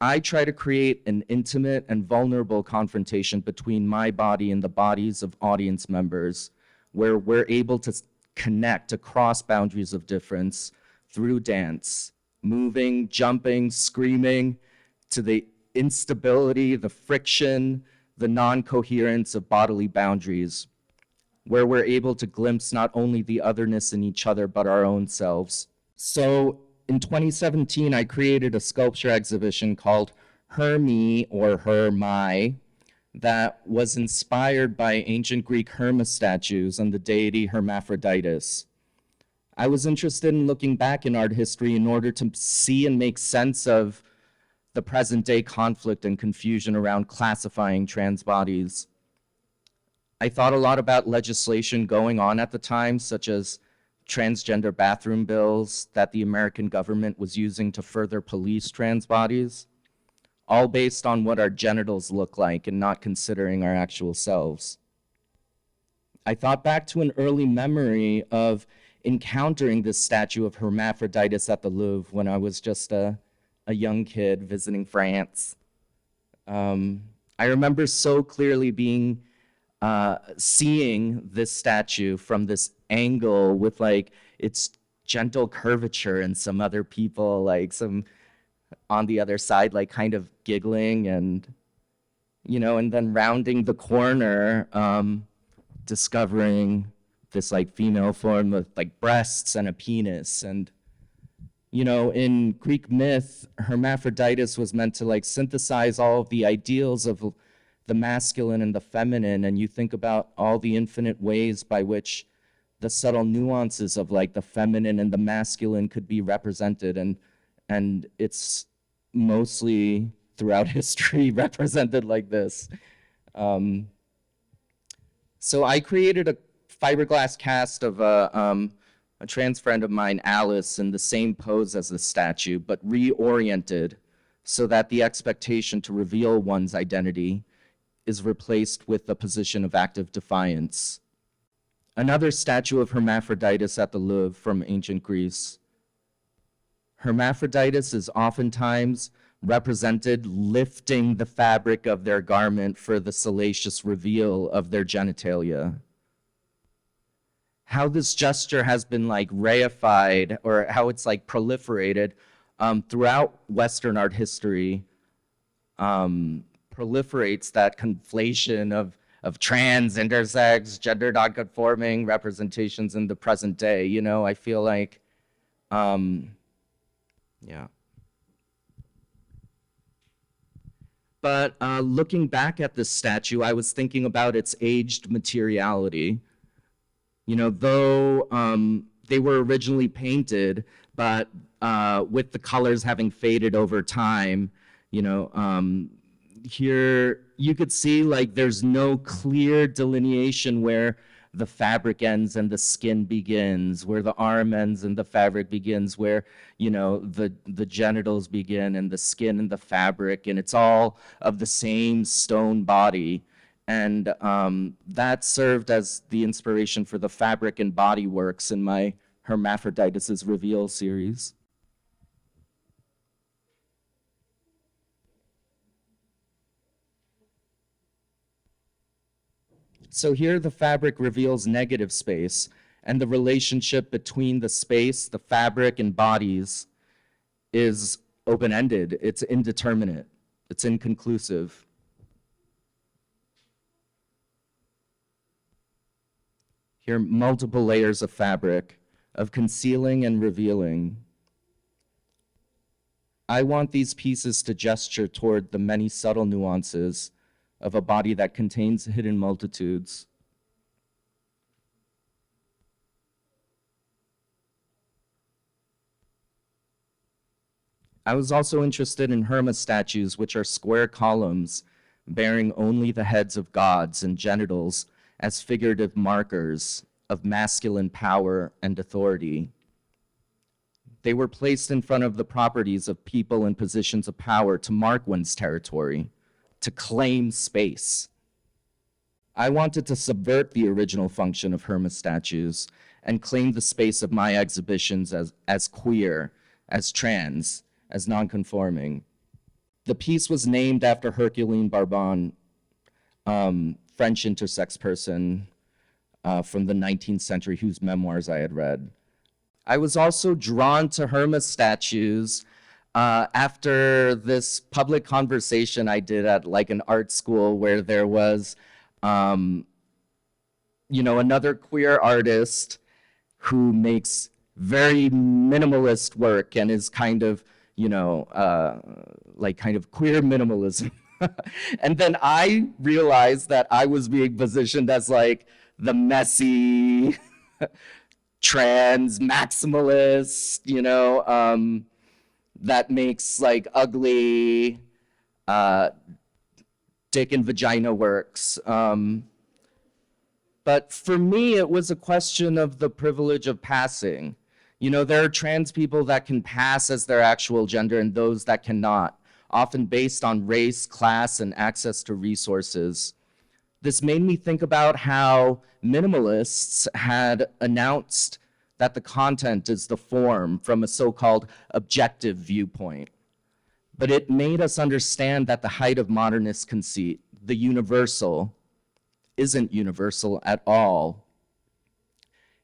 I try to create an intimate and vulnerable confrontation between my body and the bodies of audience members, where we're able to connect across boundaries of difference through dance, moving, jumping, screaming, to the instability, the friction, the non-coherence of bodily boundaries, where we're able to glimpse not only the otherness in each other, but our own selves. So in 2017, I created a sculpture exhibition called Her Me or Her My that was inspired by ancient Greek Hermes statues and the deity Hermaphroditus. I was interested in looking back in art history in order to see and make sense of the present day conflict and confusion around classifying trans bodies. I thought a lot about legislation going on at the time, such as transgender bathroom bills that the American government was using to further police trans bodies, all based on what our genitals look like and not considering our actual selves. I thought back to an early memory of encountering this statue of Hermaphroditus at the Louvre when I was just a young kid visiting France. I remember so clearly seeing this statue from this angle with like its gentle curvature and some other people like some on the other side like kind of giggling and and then rounding the corner discovering this like female form with like breasts and a penis. And in Greek myth, Hermaphroditus was meant to like synthesize all of the ideals of the masculine and the feminine, and you think about all the infinite ways by which the subtle nuances of like the feminine and the masculine could be represented, and it's mostly throughout history represented like this. So I created a fiberglass cast of a trans friend of mine, Alice, in the same pose as the statue, but reoriented so that the expectation to reveal one's identity is replaced with the position of active defiance. Another statue of Hermaphroditus at the Louvre from ancient Greece. Hermaphroditus is oftentimes represented lifting the fabric of their garment for the salacious reveal of their genitalia. How this gesture has been like reified, or how it's like proliferated throughout Western art history, proliferates that conflation of trans, intersex, gender nonconforming representations in the present day. I feel like, yeah. But looking back at this statue, I was thinking about its aged materiality. Though they were originally painted, but with the colors having faded over time, here you could see like there's no clear delineation where the fabric ends and the skin begins, where the arm ends and the fabric begins, where the genitals begin and the skin and the fabric, and it's all of the same stone body. And that served as the inspiration for the fabric and body works in my Hermaphroditus' Reveal series. So here the fabric reveals negative space, and the relationship between the space, the fabric, and bodies is open-ended. It's indeterminate. It's inconclusive. Here are multiple layers of fabric, of concealing and revealing. I want these pieces to gesture toward the many subtle nuances of a body that contains hidden multitudes. I was also interested in Herma statues, which are square columns bearing only the heads of gods and genitals as figurative markers of masculine power and authority. They were placed in front of the properties of people in positions of power to mark one's territory, to claim space. I wanted to subvert the original function of Herma statues and claim the space of my exhibitions as queer, as trans, as nonconforming. The piece was named after Herculine Barbon, French intersex person from the 19th century whose memoirs I had read. I was also drawn to Herma statues after this public conversation I did at like an art school where there was, another queer artist who makes very minimalist work and is kind of, kind of queer minimalism. And then I realized that I was being positioned as like the messy, trans maximalist, that makes like ugly dick and vagina works. But for me, it was a question of the privilege of passing. There are trans people that can pass as their actual gender and those that cannot, often based on race, class, and access to resources. This made me think about how minimalists had announced that the content is the form from a so-called objective viewpoint. But it made us understand that the height of modernist conceit, the universal, isn't universal at all,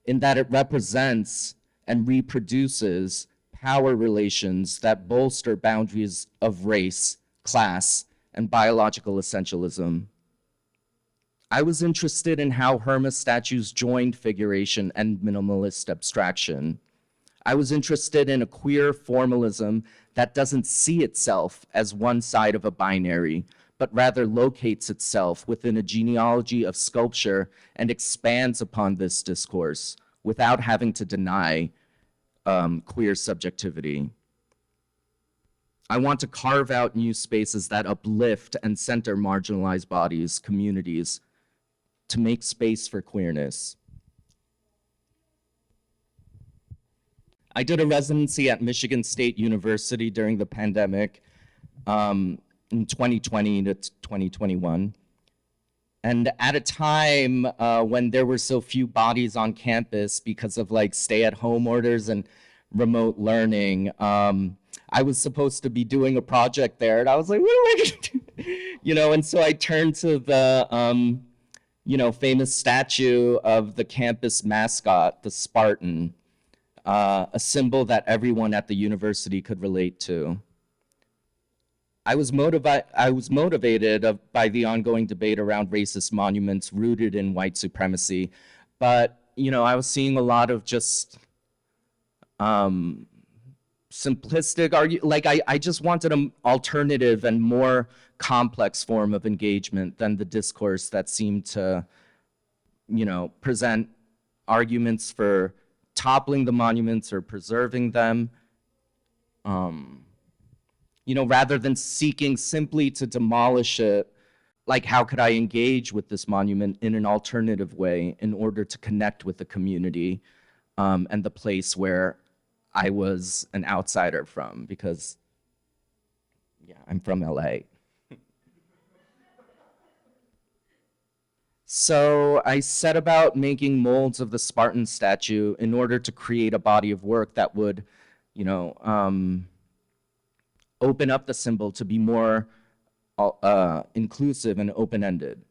in that it represents and reproduces power relations that bolster boundaries of race, class, and biological essentialism. I was interested in how Herma statues joined figuration and minimalist abstraction. I was interested in a queer formalism that doesn't see itself as one side of a binary, but rather locates itself within a genealogy of sculpture and expands upon this discourse without having to deny queer subjectivity. I want to carve out new spaces that uplift and center marginalized bodies, communities, to make space for queerness. I did a residency at Michigan State University during the pandemic in 2020 to 2021. And at a time when there were so few bodies on campus because of like stay-at-home orders and remote learning, I was supposed to be doing a project there, and I was like, what am I gonna do? And so I turned to the famous statue of the campus mascot, the Spartan, a symbol that everyone at the university could relate to. I was motivated by the ongoing debate around racist monuments rooted in white supremacy, but I was seeing a lot of just simplistic I just wanted an alternative and more complex form of engagement than the discourse that seemed to, present arguments for toppling the monuments or preserving them. Rather than seeking simply to demolish it, like how could I engage with this monument in an alternative way in order to connect with the community and the place where I was an outsider from, because I'm from LA. So I set about making molds of the Spartan statue in order to create a body of work that would, open up the symbol to be more inclusive and open-ended.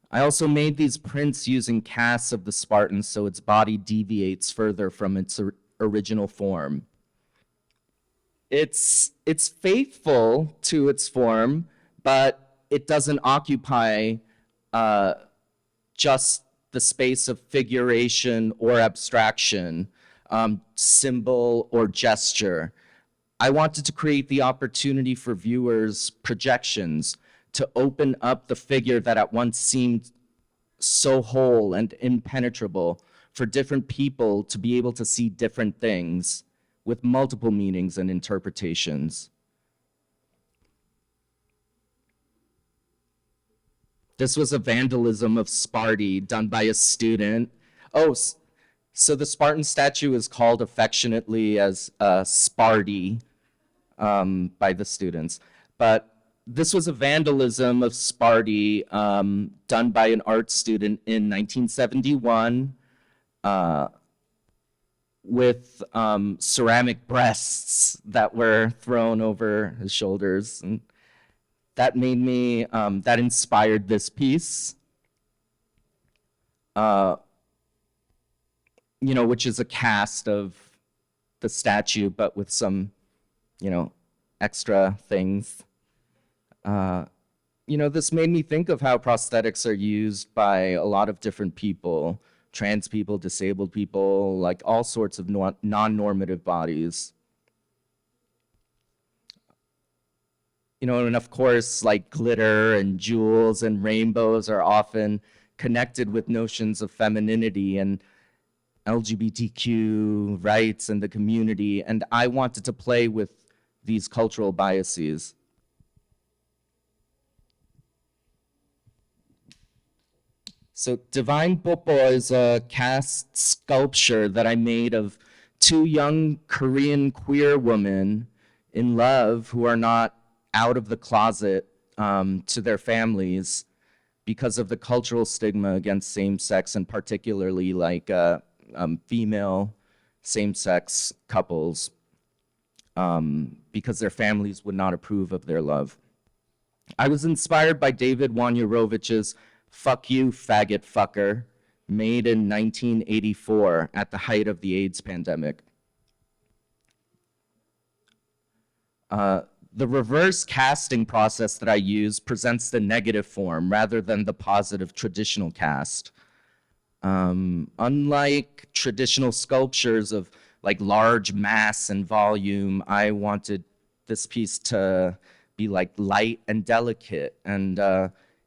I also made these prints using casts of the Spartan so its body deviates further from its original form. It's faithful to its form, but it doesn't occupy just the space of figuration or abstraction, symbol or gesture. I wanted to create the opportunity for viewers' projections to open up the figure that at once seemed so whole and impenetrable, for different people to be able to see different things with multiple meanings and interpretations. This was a vandalism of Sparty done by a student. Oh, so the Spartan statue is called affectionately as Sparty by the students. But this was a vandalism of Sparty done by an art student in 1971 with ceramic breasts that were thrown over his shoulders. And that made me, that inspired this piece, which is a cast of the statue, but with some, extra things. This made me think of how prosthetics are used by a lot of different people, trans people, disabled people, like all sorts of non-normative bodies. And of course, like glitter and jewels and rainbows are often connected with notions of femininity and LGBTQ rights and the community, and I wanted to play with these cultural biases. So Divine Popo is a cast sculpture that I made of two young Korean queer women in love who are not out of the closet to their families because of the cultural stigma against same-sex, and particularly like female same-sex couples, because their families would not approve of their love. I was inspired by David Wojnarowicz's "Fuck You, Faggot Fucker," made in 1984 at the height of the AIDS pandemic. The reverse casting process that I use presents the negative form rather than the positive traditional cast. Unlike traditional sculptures of like large mass and volume, I wanted this piece to be like light and delicate, and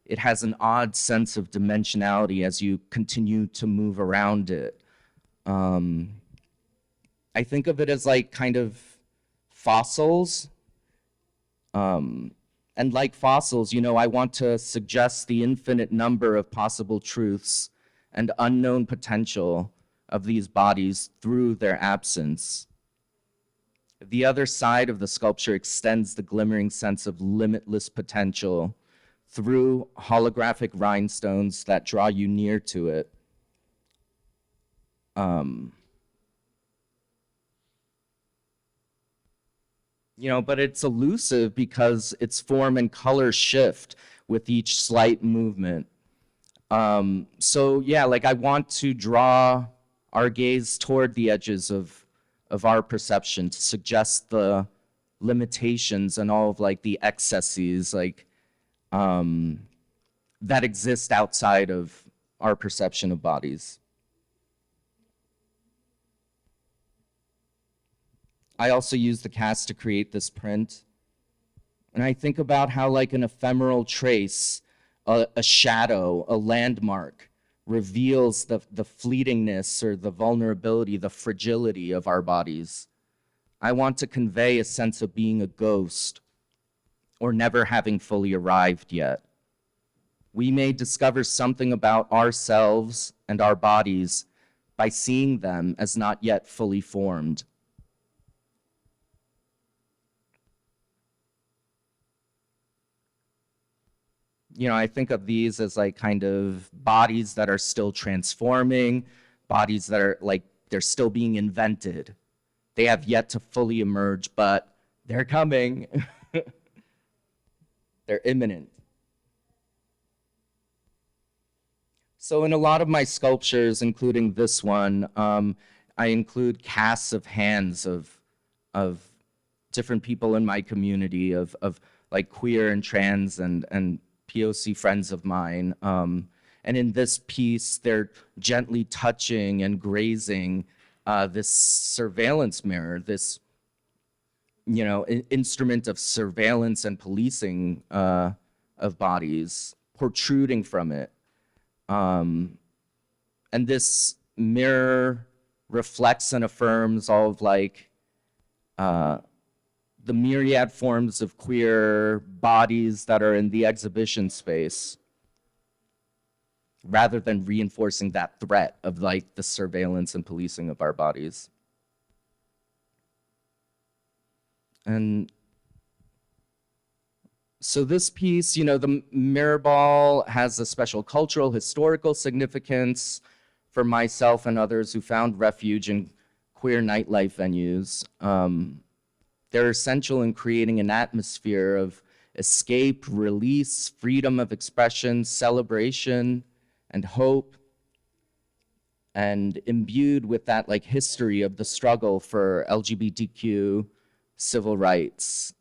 it has an odd sense of dimensionality as you continue to move around it. I think of it as like kind of fossils. And like fossils, I want to suggest the infinite number of possible truths and unknown potential of these bodies through their absence. The other side of the sculpture extends the glimmering sense of limitless potential through holographic rhinestones that draw you near to it. But it's elusive because its form and color shift with each slight movement. So yeah, like I want to draw our gaze toward the edges of our perception to suggest the limitations and all of like the excesses like that exist outside of our perception of bodies. I also use the cast to create this print. And I think about how like an ephemeral trace, a shadow, a landmark, reveals the fleetingness or the vulnerability, the fragility of our bodies. I want to convey a sense of being a ghost or never having fully arrived yet. We may discover something about ourselves and our bodies by seeing them as not yet fully formed. I think of these as like kind of bodies that are still transforming, bodies that are like, they're still being invented. They have yet to fully emerge, but they're coming. They're imminent. So in a lot of my sculptures, including this one, I include casts of hands of different people in my community, of like queer and trans and POC friends of mine. And in this piece, they're gently touching and grazing this surveillance mirror, this instrument of surveillance and policing of bodies protruding from it. And this mirror reflects and affirms all of like the myriad forms of queer bodies that are in the exhibition space, rather than reinforcing that threat of like the surveillance and policing of our bodies. And so this piece, you know, the mirror ball has a special cultural, historical significance for myself and others who found refuge in queer nightlife venues. They're essential in creating an atmosphere of escape, release, freedom of expression, celebration, and hope, and imbued with that like history of the struggle for LGBTQ civil rights.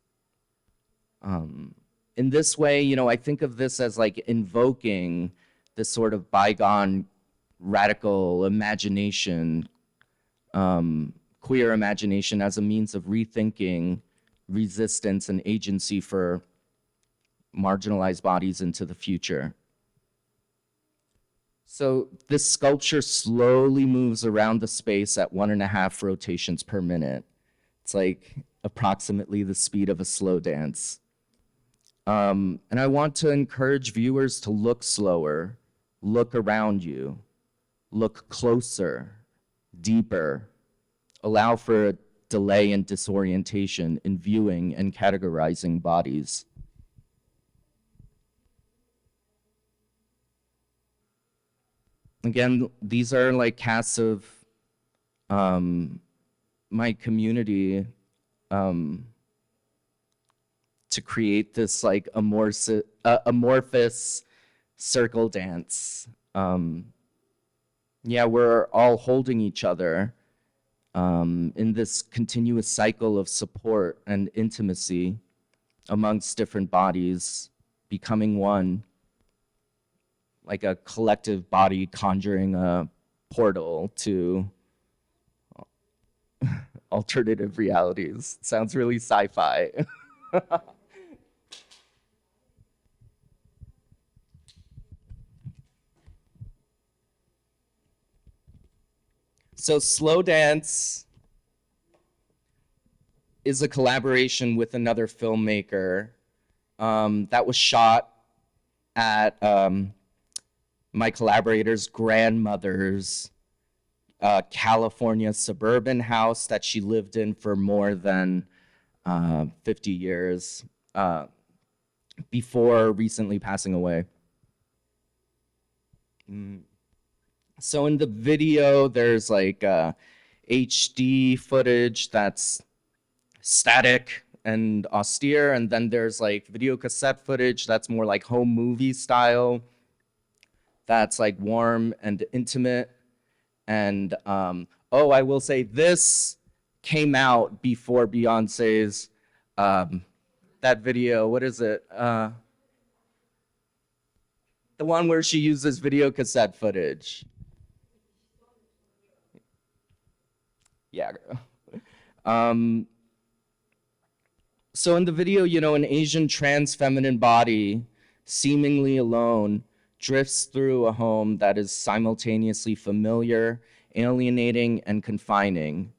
In this way, you know, I think of this as like invoking this sort of bygone radical imagination, queer imagination, as a means of rethinking resistance and agency for marginalized bodies into the future. So this sculpture slowly moves around the space at 1.5 rotations per minute. It's like approximately the speed of a slow dance. And I want to encourage viewers to look slower, look around you, look closer, deeper, allow for a delay and disorientation in viewing and categorizing bodies. Again, these are like casts of my community to create this like amorphous circle dance. Yeah, we're all holding each other in this continuous cycle of support and intimacy amongst different bodies, becoming one, like a collective body conjuring a portal to alternative realities. Sounds really sci-fi. So Slow Dance is a collaboration with another filmmaker that was shot at my collaborator's grandmother's California suburban house that she lived in for more than 50 years before recently passing away. So in the video, there's like HD footage that's static and austere, and then there's like video cassette footage that's more like home movie style, that's like warm and intimate. And oh, I will say this came out before Beyonce's that video. What is it? The one where she uses video cassette footage. Yeah. So in the video, you know, an Asian trans feminine body, seemingly alone, drifts through a home that is simultaneously familiar, alienating, and confining.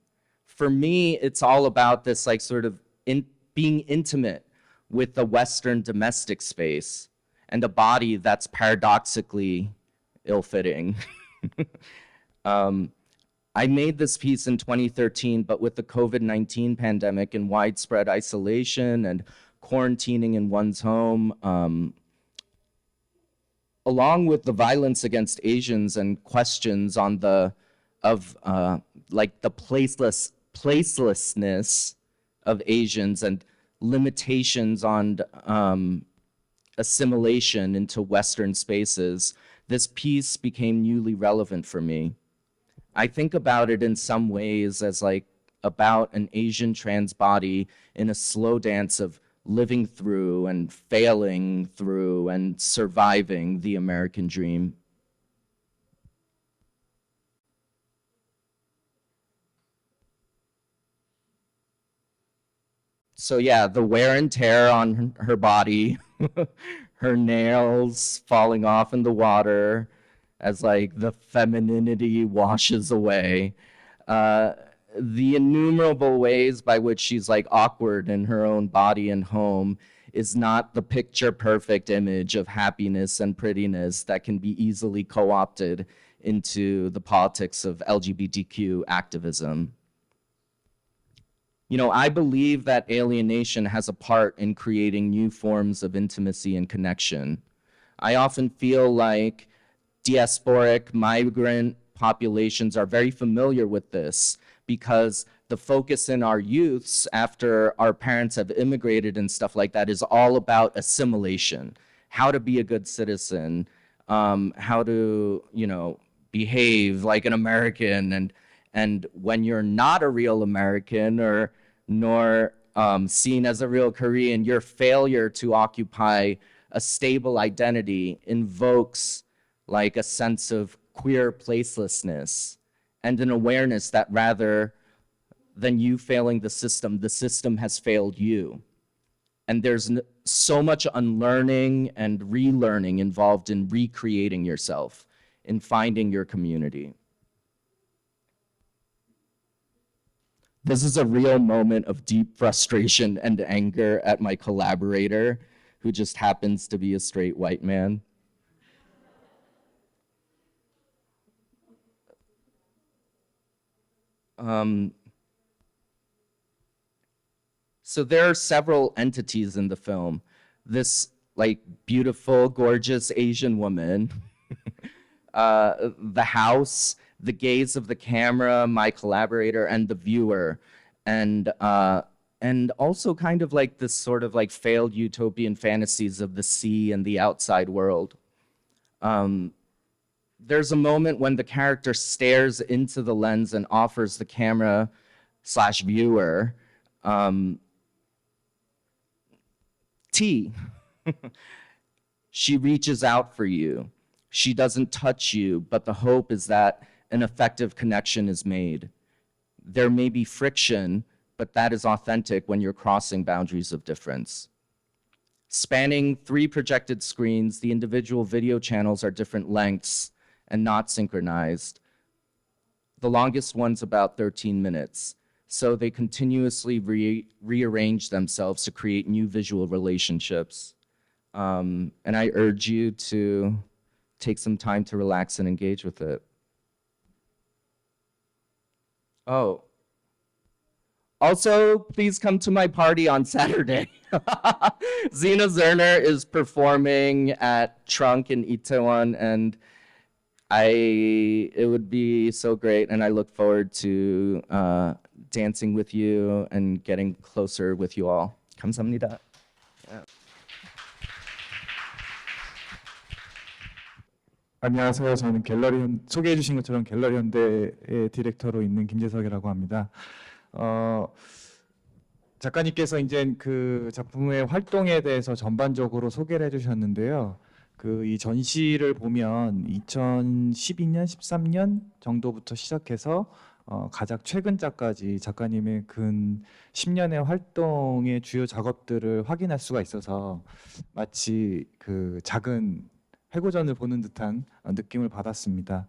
For me, it's all about this like sort of being intimate with the Western domestic space and a body that's paradoxically ill-fitting. I made this piece in 2013, but with the COVID-19 pandemic and widespread isolation and quarantining in one's home, along with the violence against Asians and questions on like the placelessness of Asians and limitations on assimilation into Western spaces, this piece became newly relevant for me. I think about it in some ways as like about an Asian trans body in a slow dance of living through and failing through and surviving the American dream. So yeah, the wear and tear on her body, her nails falling off in the water as like the femininity washes away. the innumerable ways by which she's like awkward in her own body and home is not the picture perfect image of happiness and prettiness that can be easily co-opted into the politics of LGBTQ activism. You know, I believe that alienation has a part in creating new forms of intimacy and connection. I often feel like diasporic migrant populations are very familiar with this because the focus in our youths after our parents have immigrated and stuff like that is all about assimilation, how to be a good citizen, how to, you know, behave like an American, and when you're not a real American or nor seen as a real Korean, your failure to occupy a stable identity invokes like a sense of queer placelessness and an awareness that rather than you failing the system has failed you. And there's so much unlearning and relearning involved in recreating yourself, in finding your community. This is a real moment of deep frustration and anger at my collaborator, who just happens to be a straight white man. So there are several entities in the film. This like beautiful, gorgeous Asian woman, the house, the gaze of the camera, my collaborator, and the viewer, and also kind of like this sort of like failed utopian fantasies of the sea and the outside world. There's a moment when the character stares into the lens and offers the camera / viewer tea. She reaches out for you. She doesn't touch you, but the hope is that an effective connection is made. There may be friction, but that is authentic when you're crossing boundaries of difference. Spanning 3 projected screens, the individual video channels are different lengths and not synchronized. The longest one's about 13 minutes. So they continuously rearrange themselves to create new visual relationships. And I urge you to take some time to relax and engage with it. Oh. Also, please come to my party on Saturday. Zena Zerner is performing at Trunk in Itaewon, and it would be so great, and I look forward to dancing with you and getting closer with you all. 감사합니다. Yeah. 안녕하세요. 저는 소개해 주신 것처럼 갤러리현대의 디렉터로 있는 김재석이라고 합니다. 작가님께서 이제 그 작품의 활동에 대해서 전반적으로 소개를 해주셨는데요. 이 전시를 보면 2012년, 13년 정도부터 시작해서 가장 최근작까지 작가님의 근 10년의 활동의 주요 작업들을 확인할 수가 있어서 마치 그 작은 회고전을 보는 듯한 느낌을 받았습니다.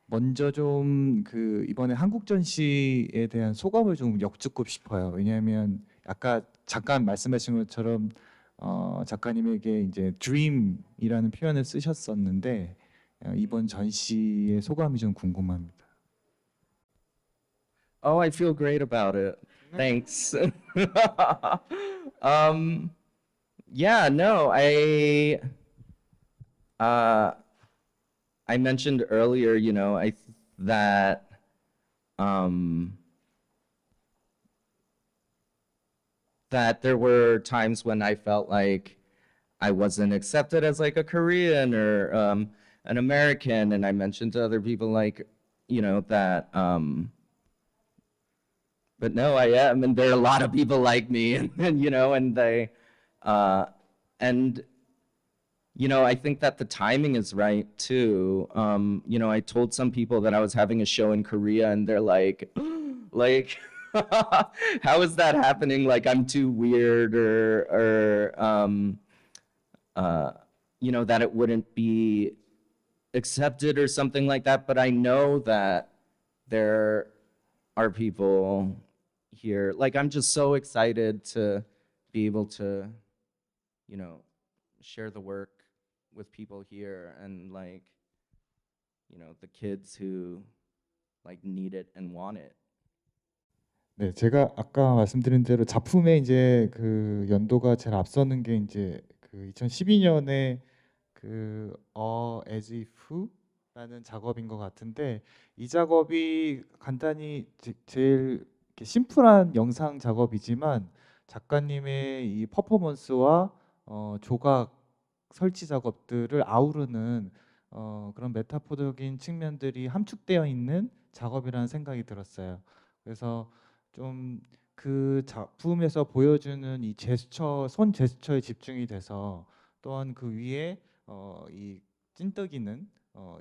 먼저 좀 이번에 한국 전시에 대한 소감을 좀 여쭙고 싶어요. 왜냐하면 아까 잠깐 말씀하신 것처럼 작가님에게 이제 dream이라는 표현을 쓰셨었는데 이번 전시의 소감이 좀 궁금합니다. Oh, I feel great about it. Thanks. Yeah, no, I mentioned earlier, you know, that there were times when I felt like I wasn't accepted as like a Korean or an American, and I mentioned to other people like, you know, that but no, I am, and there are a lot of people like me, and you know, and they and you know, I think that the timing is right too. You know, I told some people that I was having a show in Korea, and they're like, like, how is that happening? Like, I'm too weird, or you know, that it wouldn't be accepted or something like that. But I know that there our people here. Like, I'm just so excited to be able to, you know, share the work with people here and like, you know, the kids who like need it and want it. 네, 제가 아까 말씀드린 대로 작품의 이제 그 연도가 제일 앞서는 게 이제 그 2012년에 그 as if라는 작업인 것 같은데 이 작업이 간단히 제일 이렇게 심플한 영상 작업이지만 작가님의 이 퍼포먼스와 조각 설치 작업들을 아우르는 그런 메타포적인 측면들이 함축되어 있는 작업이라는 생각이 들었어요. 그래서 좀 그 작품에서 보여주는 이 제스처, 손 제스처에 집중이 돼서 또한 그 위에 이 찐떡이는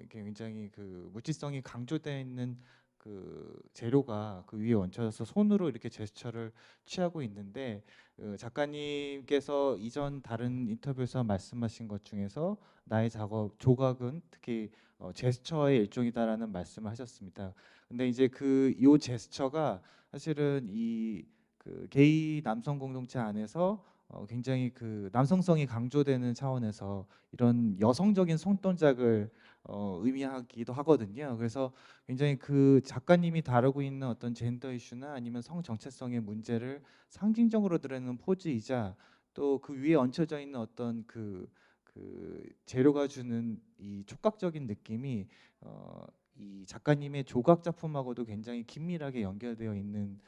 이게 굉장히 그 물질성이 강조되어 있는 그 재료가 그 위에 얹혀져서 손으로 이렇게 제스처를 취하고 있는데 작가님께서 이전 다른 인터뷰에서 말씀하신 것 중에서 나의 작업 조각은 특히 제스처의 일종이다라는 말씀을 하셨습니다. 근데 이제 그 요 제스처가 사실은 이 그 게이 남성 공동체 안에서 굉장히 그 남성성이 강조되는 차원에서 이런 여성적인 손동작을 의미하기도 하거든요. 그래서 굉장히 그 작가님이 다루고 있는 어떤 젠더 이슈나 아니면 성 정체성의 문제를 상징적으로 드러내는 포즈이자 또 그 위에 얹혀져 있는 어떤 그 재료가 주는 이 촉각적인 느낌이 이 작가님의 조각 작품하고도 굉장히 긴밀하게 연결되어 있는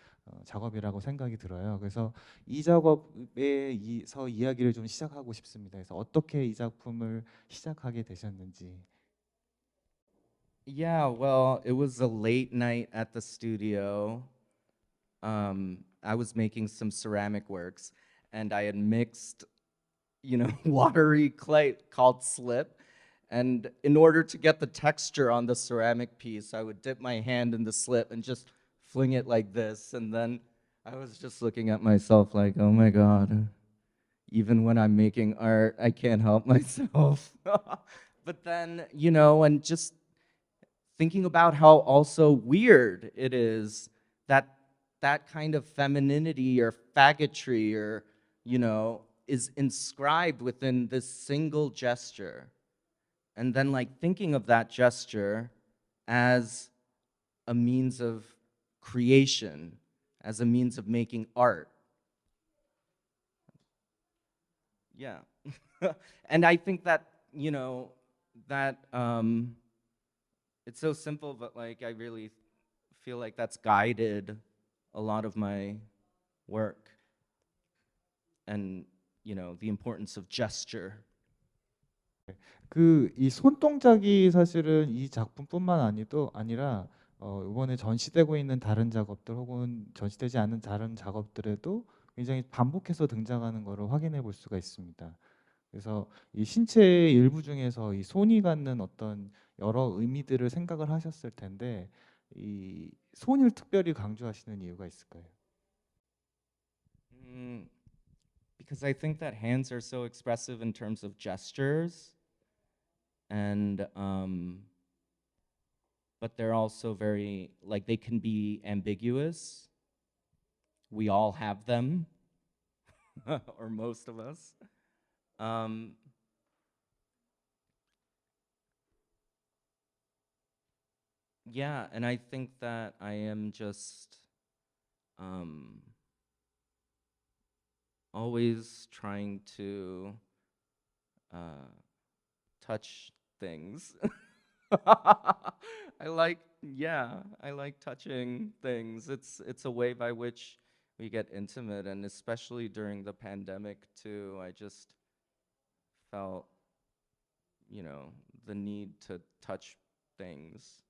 작업이라고 생각이 들어요. 그래서 이 작업에서 이야기를 좀 시작하고 싶습니다. 그래서 어떻게 이 작품을 시작하게 되셨는지. Yeah, well, it was a late night at the studio. I was making some ceramic works, and I had mixed, you know, watery clay called slip. And in order to get the texture on the ceramic piece, I would dip my hand in the slip and just fling it like this. And then I was just looking at myself like, oh my God, even when I'm making art, I can't help myself. But then, you know, and just thinking about how also weird it is that that kind of femininity or faggotry or, you know, is inscribed within this single gesture. And then like thinking of that gesture as a means of creation, as a means of making art. Yeah. And I think that, you know, that it's so simple, but like I really feel like that's guided a lot of my work and, you know, the importance of gesture. 그 이 손동작이 사실은 이 작품뿐만 아니라 이번에 전시되고 있는 다른 작업들 혹은 전시되지 않은 다른 작업들에도 굉장히 반복해서 등장하는 것을 확인해 볼 수가 있습니다. 그래서 이 신체의 일부 중에서 이 손이 갖는 어떤 여러 의미들을 생각을 하셨을 텐데 이 손을 특별히 강조하시는 이유가 있을까요? Because I think that hands are so expressive in terms of gestures, and but they're also very like they can be ambiguous. We all have them, or most of us. Yeah, and I think that I am just always trying to touch things. I like touching things. It's a way by which we get intimate, and especially during the pandemic too, I just felt, you know, the need to touch things.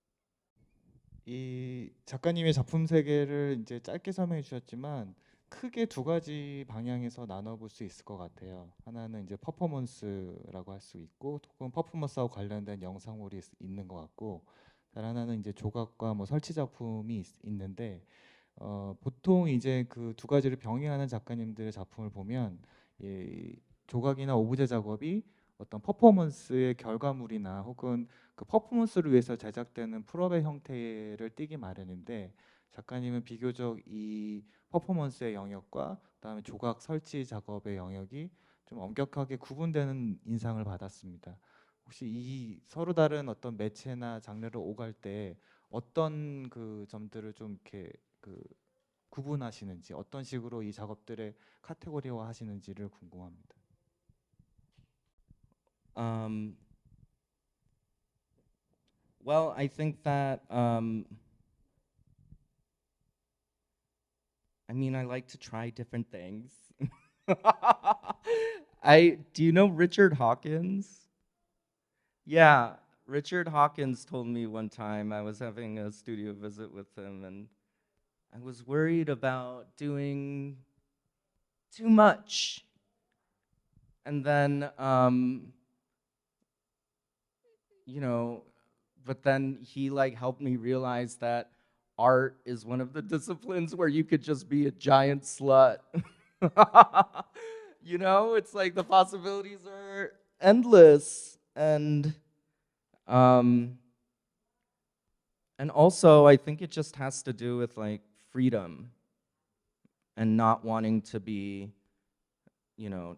이 작가님의 작품 세계를 이제 짧게 설명해 주셨지만 크게 두 가지 방향에서 나눠볼 수 있을 것 같아요. 하나는 이제 퍼포먼스라고 할 수 있고, 혹은 퍼포먼스하고 관련된 영상물이 있는 것 같고, 다른 하나는 이제 조각과 뭐 설치 작품이 있는데, 보통 이제 그 두 가지를 병행하는 작가님들의 작품을 보면 이 조각이나 오브제 작업이 어떤 퍼포먼스의 결과물이나 혹은 그 퍼포먼스를 위해서 제작되는 프롭의 형태를 띠기 마련인데 작가님은 비교적 이 퍼포먼스의 영역과 그다음에 조각 설치 작업의 영역이 좀 엄격하게 구분되는 인상을 받았습니다. 혹시 이 서로 다른 어떤 매체나 장르를 오갈 때 어떤 그 점들을 좀 이렇게 그 구분하시는지, 어떤 식으로 이 작업들의 카테고리화 하시는지를 궁금합니다. Um, well, I think that I mean, I like to try different things. Do you know Richard Hawkins? Yeah, Richard Hawkins told me one time, I was having a studio visit with him, and I was worried about doing too much. And then, you know, but then he like helped me realize that art is one of the disciplines where you could just be a giant slut. You know, it's like the possibilities are endless. Um and also I think it just has to do with like freedom and not wanting to be, you know,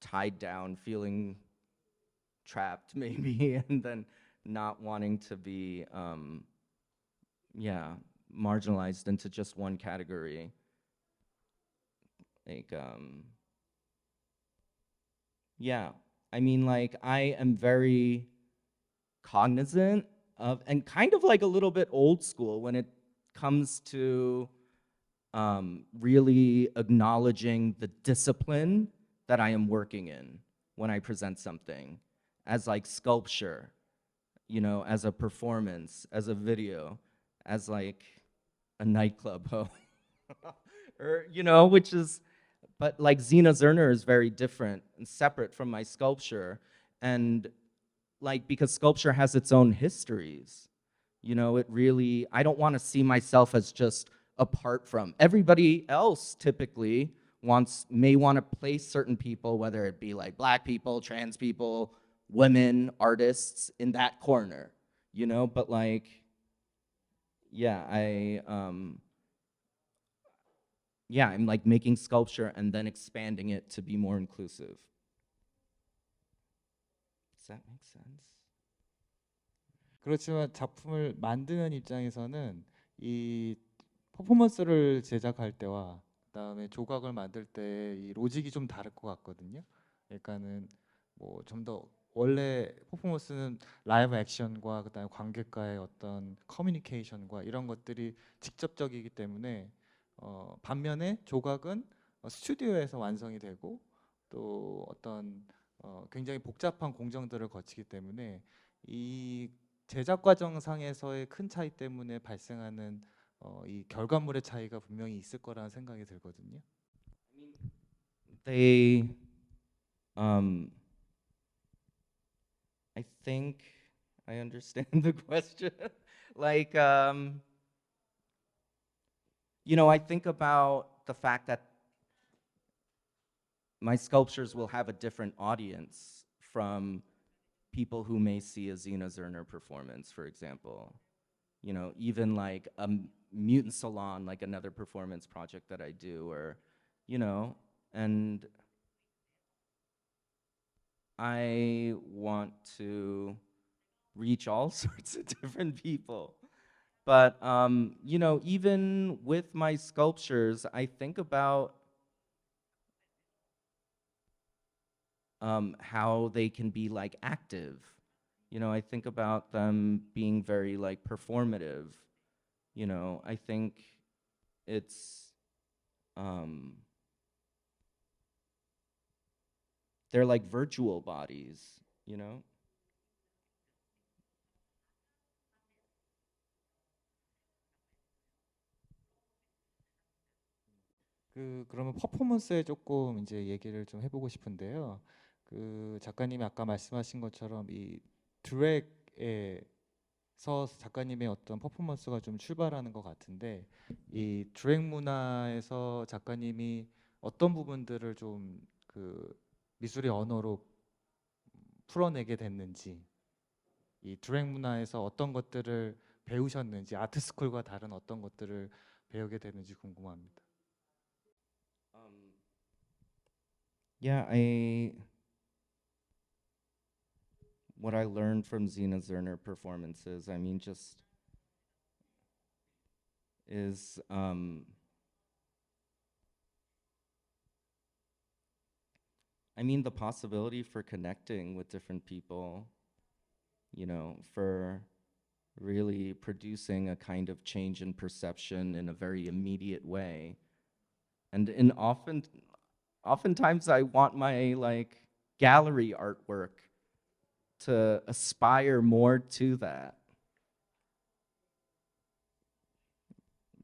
tied down, feeling trapped maybe, and then not wanting to be yeah, marginalized into just one category. Like yeah, I mean, like, I am very cognizant of, and kind of like a little bit old school when it comes to really acknowledging the discipline that I am working in when I present something, as like sculpture, you know, as a performance, as a video, as like a nightclub ho. Or, you know, which is, but like Zena Zerner is very different and separate from my sculpture. And like, because sculpture has its own histories, you know, it really, I don't want to see myself as just apart from. Everybody else typically may want to place certain people, whether it be like black people, trans people, women, artists, in that corner, you know, but like, yeah, I'm like making sculpture and then expanding it to be more inclusive. Does that make sense? 그렇지만 작품을 만드는 입장에서는 이 퍼포먼스를 제작할 때와 그다음에 조각을 만들 때 이 로직이 좀 다를 것 같거든요. 그러니까는 뭐 좀 더 원래 퍼포먼스는 라이브 액션과 그다음에 관객과의 어떤 커뮤니케이션과 이런 것들이 직접적이기 때문에 반면에 조각은 스튜디오에서 완성이 되고 또 어떤 굉장히 복잡한 공정들을 거치기 때문에 이 제작 과정상에서의 큰 차이 때문에 발생하는 이 결과물의 차이가 분명히 있을 거라는 생각이 들거든요. They, I think I understand the question. Like, you know, I think about the fact that my sculptures will have a different audience from people who may see a Zena Zerner performance, for example. You know, even like a mutant salon, like another performance project that I do, or, you know, and I want to reach all sorts of different people. But, you know, even with my sculptures, I think about how they can be like active. You know, I think about them being very like performative. You know, I think it's, they're like virtual bodies, you know? 그러면 퍼포먼스에 조금 이제 얘기를 좀 해보고 싶은데요. 그 작가님이 아까 말씀하신 것처럼 이 드랙에서 작가님의 어떤 퍼포먼스가 좀 출발하는 것 같은데 이 드랙 문화에서 작가님이 어떤 부분들을 좀 그 미술의 언어로 풀어내게 됐는지, 이 드랙 문화에서 어떤 것들을 배우셨는지 아트스쿨과 다른 어떤 것들을 배우게 되는지 궁금합니다. Yeah, what I learned from Zena Zerner performances, I mean, just is I mean, the possibility for connecting with different people, you know, for really producing a kind of change in perception in a very immediate way. And oftentimes I want my like gallery artwork to aspire more to that.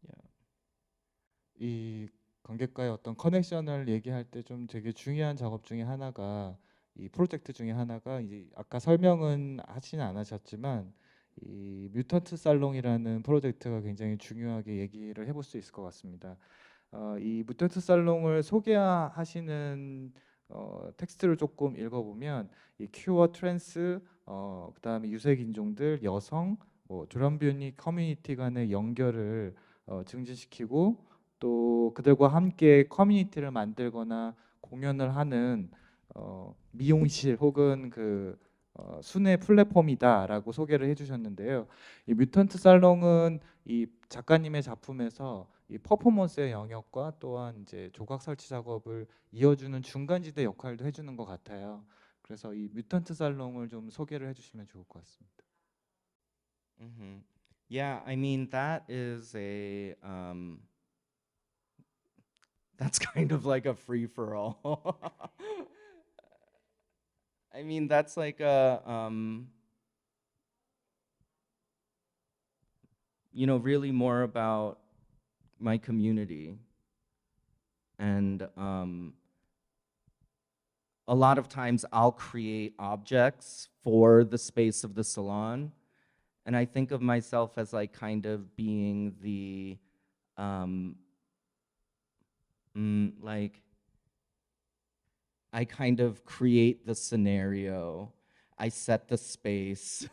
Yeah. 이 관객과의 어떤 커넥션을 얘기할 때 좀 되게 중요한 작업 중에 하나가 이 프로젝트 중에 하나가 이제 아까 설명은 하지는 않으셨지만 이 뮤턴트 살롱이라는 프로젝트가 굉장히 중요하게 얘기를 해볼 수 있을 것 같습니다. 이 뮤턴트 살롱을 소개하시는 텍스트를 조금 읽어보면 이 큐어 트랜스 그다음에 유색 인종들 여성 드럼뷰니 커뮤니티 간의 연결을 증진시키고 또 그들과 함께 커뮤니티를 만들거나 공연을 하는 미용실 혹은 그 순회 플랫폼이다라고 소개를 해주셨는데요. 이 뮤턴트 살롱은 이 작가님의 작품에서 이 퍼포먼스의 영역과 또한 이제 조각 설치 작업을 이어주는 중간지대 역할도 해주는 것 같아요. 그래서 이 뮤턴트 살롱을 좀 소개를 해주시면 좋을 것 같습니다. Yeah, I mean that is that's kind of like a free for all. I mean that's like a you know, really more about my community. And a lot of times I'll create objects for the space of the salon. And I think of myself as like kind of being the, like, I kind of create the scenario, I set the space,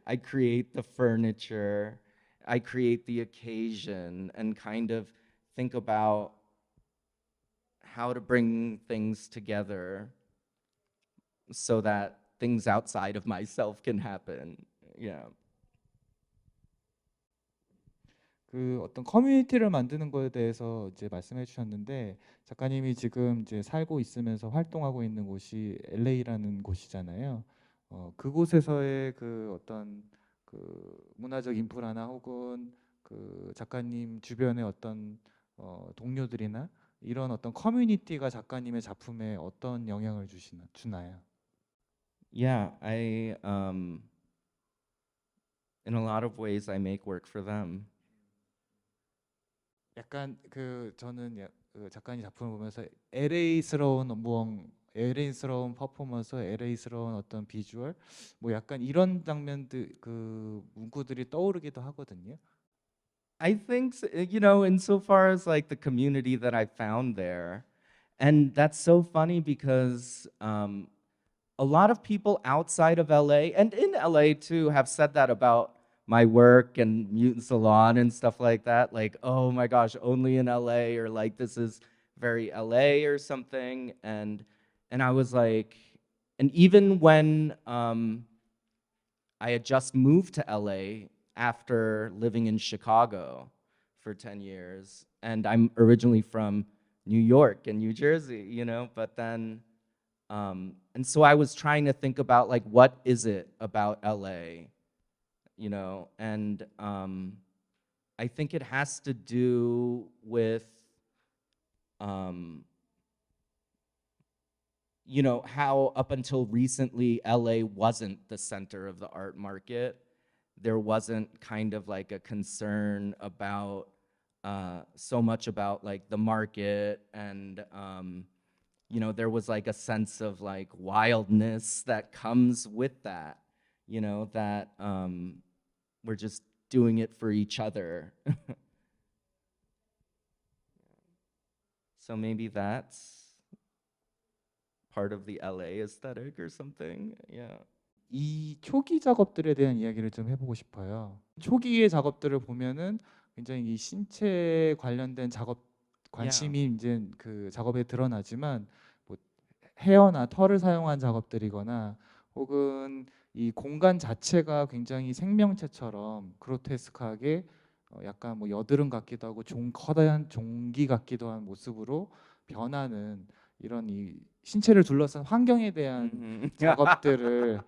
I create the furniture, I create the occasion, and kind of think about how to bring things together so that things outside of myself can happen. Yeah. 그 어떤 커뮤니티를 만드는 거에 대해서 이제 말씀해 주셨는데 작가님이 지금 이제 살고 있으면서 활동하고 있는 곳이 LA라는 곳이잖아요. 그곳에서의 그 어떤 그 문화적 인프라나 혹은 그 작가님 주변의 어떤 동료들이나 이런 어떤 커뮤니티가 작가님의 작품에 어떤 영향을 주나요? Yeah, in a lot of ways I make work for them. 약간 그 저는 그 작가님 작품을 보면서 LA스러운 퍼포먼스, LA스러운 어떤 비주얼, 뭐 약간 이런 장면들 그 문구들이 떠오르기도 하거든요. I think, you know, insofar as like the community that I found there, and that's so funny because a lot of people outside of LA and in LA too have said that about my work and Mutant Salon and stuff like that. Like, oh my gosh, only in LA, or like this is very LA or something. And I was like, and even when I had just moved to LA after living in Chicago for 10 years, and I'm originally from New York and New Jersey, you know, but then and so I was trying to think about like, what is it about LA, you know? And I think it has to do with, you know, how up until recently LA wasn't the center of the art market. There wasn't kind of like a concern about so much about like the market, and you know, there was like a sense of like wildness that comes with that, you know, that we're just doing it for each other. So maybe that's part of the LA aesthetic or something. Yeah. 이 초기 작업들에 대한 이야기를 좀 해보고 싶어요. 초기의 작업들을 보면은 굉장히 이 신체 관련된 작업 관심이 이제 그 작업에 드러나지만 뭐 헤어나 털을 사용한 작업들이거나 혹은 이 공간 자체가 굉장히 생명체처럼 그로테스크하게 약간 뭐 여드름 같기도 하고 커다란 종기 같기도 한 모습으로 변하는 이런 이 신체를 둘러싼 환경에 대한 작업들을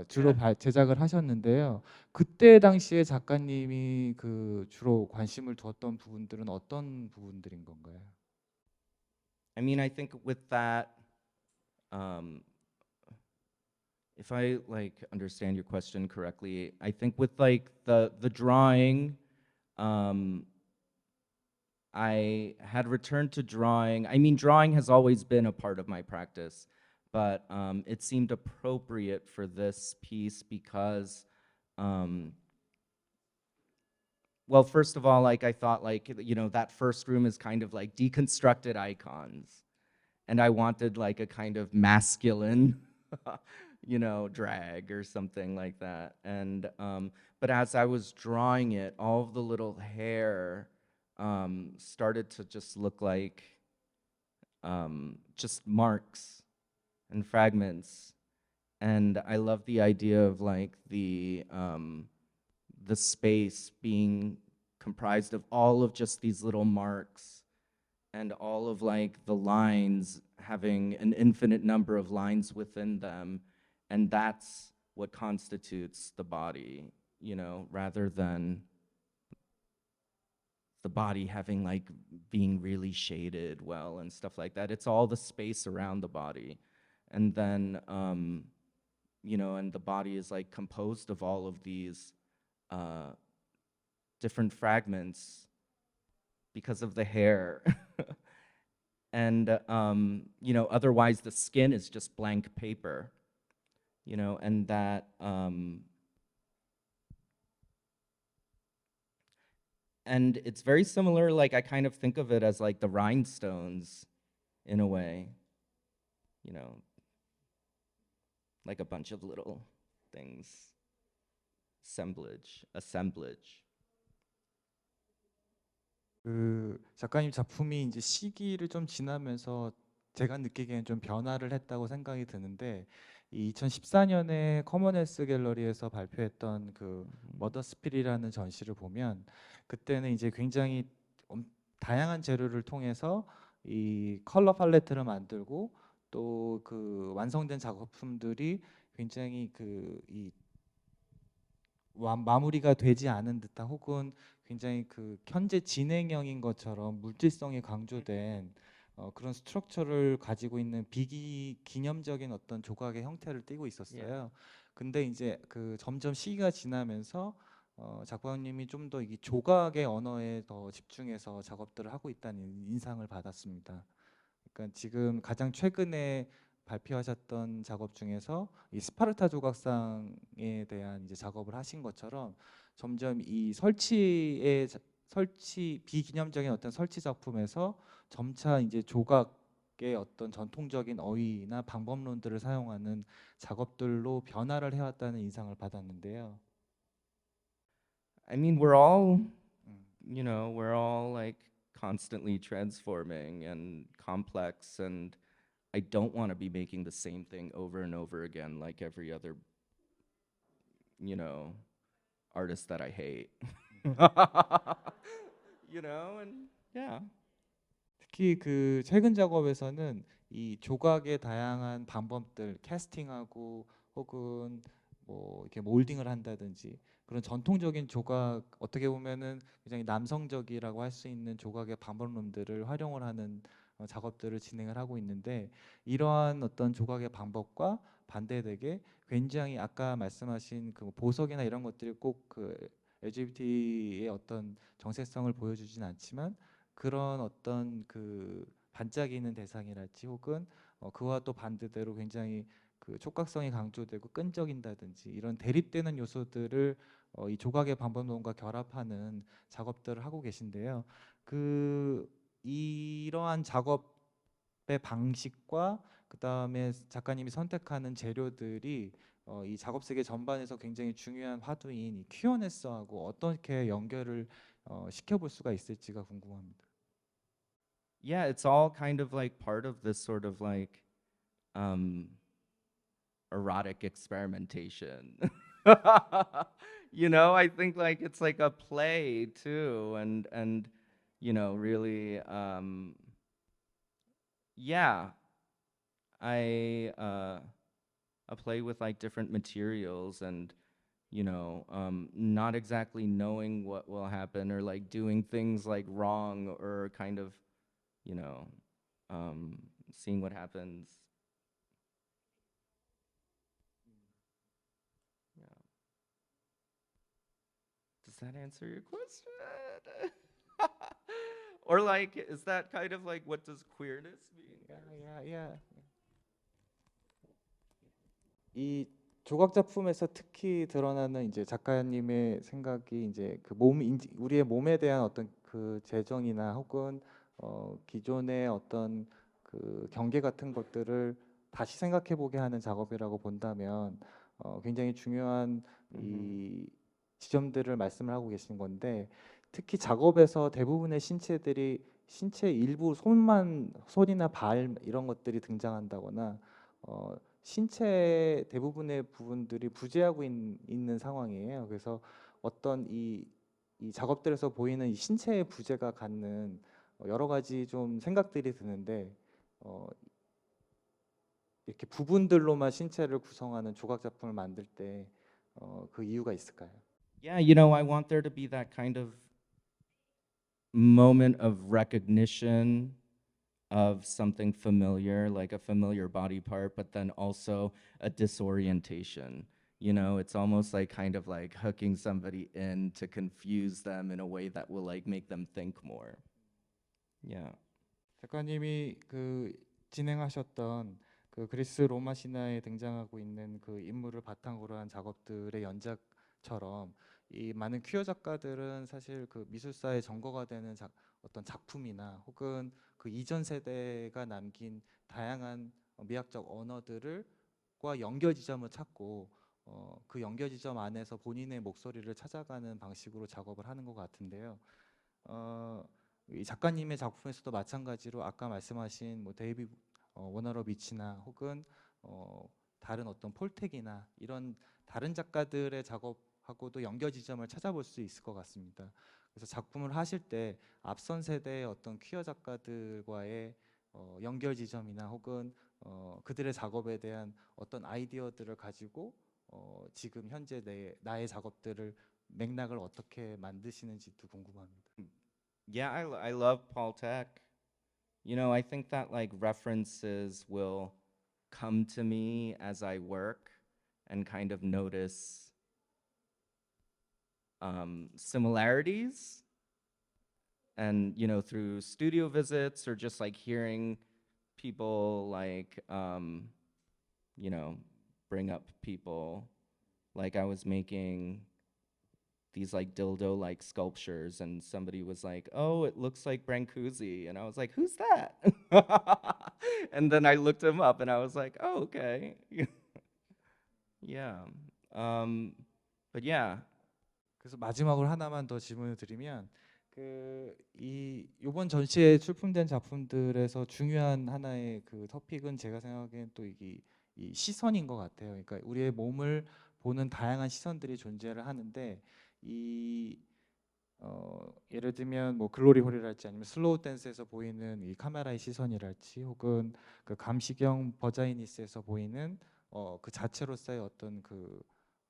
주로 제작을 하셨는데요. 그때 당시에 작가님이 그 주로 관심을 두었던 부분들은 어떤 부분들인 건가요? I mean, I think with that, um, if I like understand your question correctly, I think with like the drawing, I had returned to drawing. I mean, drawing has always been a part of my practice, but it seemed appropriate for this piece because, well, first of all, like I thought, like that first room is kind of like deconstructed icons, and I wanted like a kind of masculine, drag or something like that. And but as I was drawing it, all of the little hair started to just look like just marks and fragments. And I love the idea of like the space being comprised of all of just these little marks and all of like the lines having an infinite number of lines within them, and that's what constitutes the body, rather than the body having like being really shaded well and stuff like that. It's all the space around the body. And then and the body is like composed of all of these different fragments because of the hair. And otherwise the skin is just blank paper, and that and it's very similar, like I kind of think of it as like the rhinestones in a way, like a bunch of little things, assemblage. 그 작가님 작품이 이제 시기를 좀 지나면서 제가 느끼기에는 좀 변화를 했다고 생각이 드는데, 이 2014년에 커먼헬스 갤러리에서 발표했던 그 머더 스피릿이라는 전시를 보면 그때는 이제 굉장히 다양한 재료를 통해서 이 컬러 팔레트를 만들고 또 그 완성된 작품들이 굉장히 이 마무리가 되지 않은 듯한 혹은 굉장히 그 현재 진행형인 것처럼 물질성이 강조된 그런 스트럭처를 가지고 있는 기념적인 어떤 조각의 형태를 띠고 있었어요. 근데 이제 그 점점 시기가 지나면서 작가님이 좀 더 이 조각의 언어에 더 집중해서 작업들을 하고 있다는 인상을 받았습니다. 그러니까 지금 가장 최근에 발표하셨던 작업 중에서 이 스파르타 조각상에 대한 이제 작업을 하신 것처럼 점점 이 설치 비기념적인 어떤 설치 작품에서 점차 이제 조각의 어떤 전통적인 어휘나 방법론들을 사용하는 작업들로 변화를 해왔다는 인상을 받았는데요. I mean, we're all like constantly transforming and complex, and I don't want to be making the same thing over and over again like every other, artist that I hate. And yeah. 특히 그 최근 작업에서는 이 조각의 다양한 방법들, 캐스팅하고 혹은 뭐 이렇게 몰딩을 한다든지 그런 전통적인 조각, 어떻게 보면은 굉장히 남성적이라고 할 수 있는 조각의 방법론들을 활용을 하는 작업들을 진행을 하고 있는데, 이러한 어떤 조각의 방법과 반대되게 굉장히 아까 말씀하신 그 보석이나 이런 것들이 꼭 그 LGBT의 어떤 정체성을 보여주진 않지만 그런 어떤 그 반짝이는 대상이랄지 혹은 그와 또 반대대로 굉장히 그 촉각성이 강조되고 끈적인다든지 이런 대립되는 요소들을 이 조각의 방법론과 결합하는 작업들을 하고 계신데요. 그 이러한 작업의 방식과 그다음에 작가님이 선택하는 재료들이 이 작업 세계 전반에서 굉장히 중요한 화두인 이 퀴어네스하고 어떻게 연결을 시켜볼 수가 있을지가 궁금합니다. Yeah, it's all kind of like part of this sort of like erotic experimentation. You know, I think like it's like a play too, and you know, really, yeah, I a play with like different materials and you know, not exactly knowing what will happen or like doing things like wrong or kind of, you know, seeing what happens. Yeah. Does that answer your question? Or like, is that kind of like what does queerness mean? 이 조각 작품에서 특히 드러나는 이제 작가님의 생각이 이제 그 우리의 몸에 대한 어떤 그 재정이나 혹은 기존의 어떤 그 경계 같은 것들을 다시 생각해 보게 하는 작업이라고 본다면 굉장히 중요한 이 지점들을 말씀을 하고 계신 건데 특히 작업에서 대부분의 신체들이 신체 일부 손이나 발 이런 것들이 등장한다거나 신체 대부분의 부분들이 부재하고 있는 상황이에요. 그래서 어떤 이 작업들에서 보이는 이 신체의 부재가 갖는 여러 가지 좀 생각들이 드는데 이렇게 부분들로만 신체를 구성하는 조각 작품을 만들 때 그 이유가 있을까요? Yeah, you know, I want there to be that kind of moment of recognition of something familiar, like a familiar body part, but then also a disorientation. You know, it's almost like kind of like hooking somebody in to confuse them in a way that will like make them think more. Yeah. 작가님이 그 진행하셨던 그 그리스 로마 신화에 등장하고 있는 그 인물을 바탕으로 한 작업들의 연작처럼 이 많은 퀴어 작가들은 사실 그 미술사의 전거가 되는 어떤 작품이나 혹은 그 이전 세대가 남긴 다양한 미학적 언어들과 연결 지점을 찾고 그 연결 지점 안에서 본인의 목소리를 찾아가는 방식으로 작업을 하는 것 같은데요. 이 작가님의 작품에서도 마찬가지로 아까 말씀하신 뭐 데이비드 워너러비치나 혹은 다른 어떤 폴텍이나 이런 다른 작가들의 작업하고도 연결 지점을 찾아볼 수 있을 것 같습니다. 그래서 작품을 하실 때 앞선 세대의 어떤 퀴어 작가들과의 연결 지점이나 혹은 그들의 작업에 대한 어떤 아이디어들을 가지고 지금 현재 나의 작업들을 맥락을 어떻게 만드시는지도 궁금합니다. Yeah, I love Paul Tech. You know, I think that like references will come to me as I work and kind of notice similarities. And, you know, through studio visits or just like hearing people like, you know, bring up people. Like I was making these like dildo like sculptures and somebody was like, oh, it looks like Brancusi. And I was like, who's that? And then I looked him up and I was like, oh, okay. Yeah. But yeah. 그래서 마지막으로 하나만 더 질문을 드리면 이번 전시에 출품된 작품들에서 중요한 하나의 그 토픽은 제가 생각하기엔 또 이 시선인 것 같아요. 그러니까 우리의 몸을 보는 다양한 시선들이 존재를 하는데 예를 들면 뭐 글로리 홀이랄지 아니면 슬로우 댄스에서 보이는 이 카메라의 시선이랄지 혹은 그 감시경 버자이니스에서 보이는 그 자체로서의 어떤 그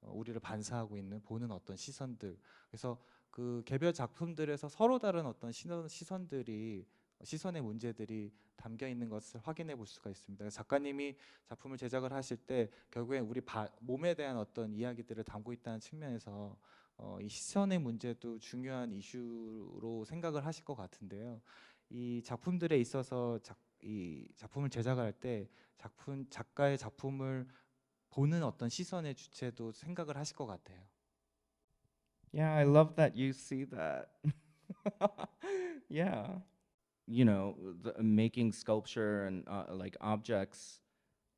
우리를 반사하고 있는 보는 어떤 시선들. 그래서 그 개별 작품들에서 서로 다른 어떤 시선의 문제들이 담겨 있는 것을 확인해 볼 수가 있습니다. 작가님이 작품을 제작을 하실 때 결국엔 우리 몸에 대한 어떤 이야기들을 담고 있다는 측면에서 이 시선의 문제도 중요한 이슈로 생각을 하실 것 같은데요. 이 작품들에 있어서 이 작품을 제작할 때 작가의 작품을 보는 어떤 시선의 주체도 생각을 하실 것 같아요. Yeah, I love that you see that. Yeah. You know, making sculpture and like objects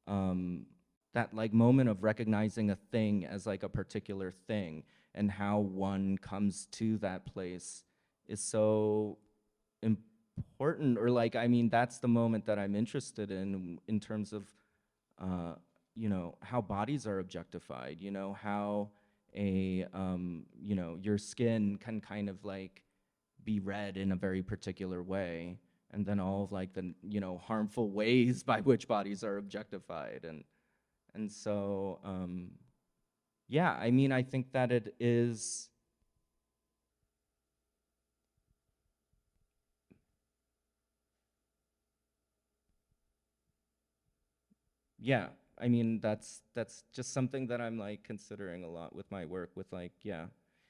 that like moment of recognizing a thing as like a particular thing, and how one comes to that place is so important. Or like, I mean, that's the moment that I'm interested in terms of, you know, how bodies are objectified, you know, how a, you know, your skin can kind of like be read in a very particular way, and then all of like the, you know, harmful ways by which bodies are objectified. And so, yeah, I mean, I think that it is, yeah, I mean, that's just something that I'm like considering a lot with my work, with like, yeah,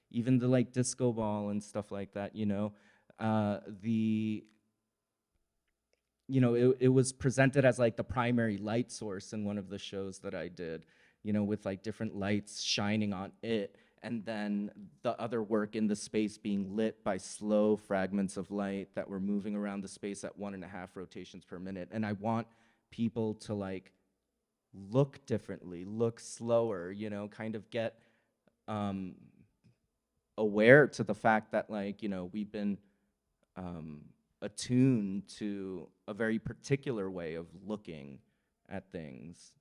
even the like disco ball and stuff like that, you know, the, you know, it was presented as like the primary light source in one of the shows that I did, you know, with like different lights shining on it, and then the other work in the space being lit by slow fragments of light that were moving around the space at 1.5 rotations per minute. And I want people to like look differently, look slower, you know, kind of get aware to the fact that like, you know, we've been attuned to a very particular way of looking at things.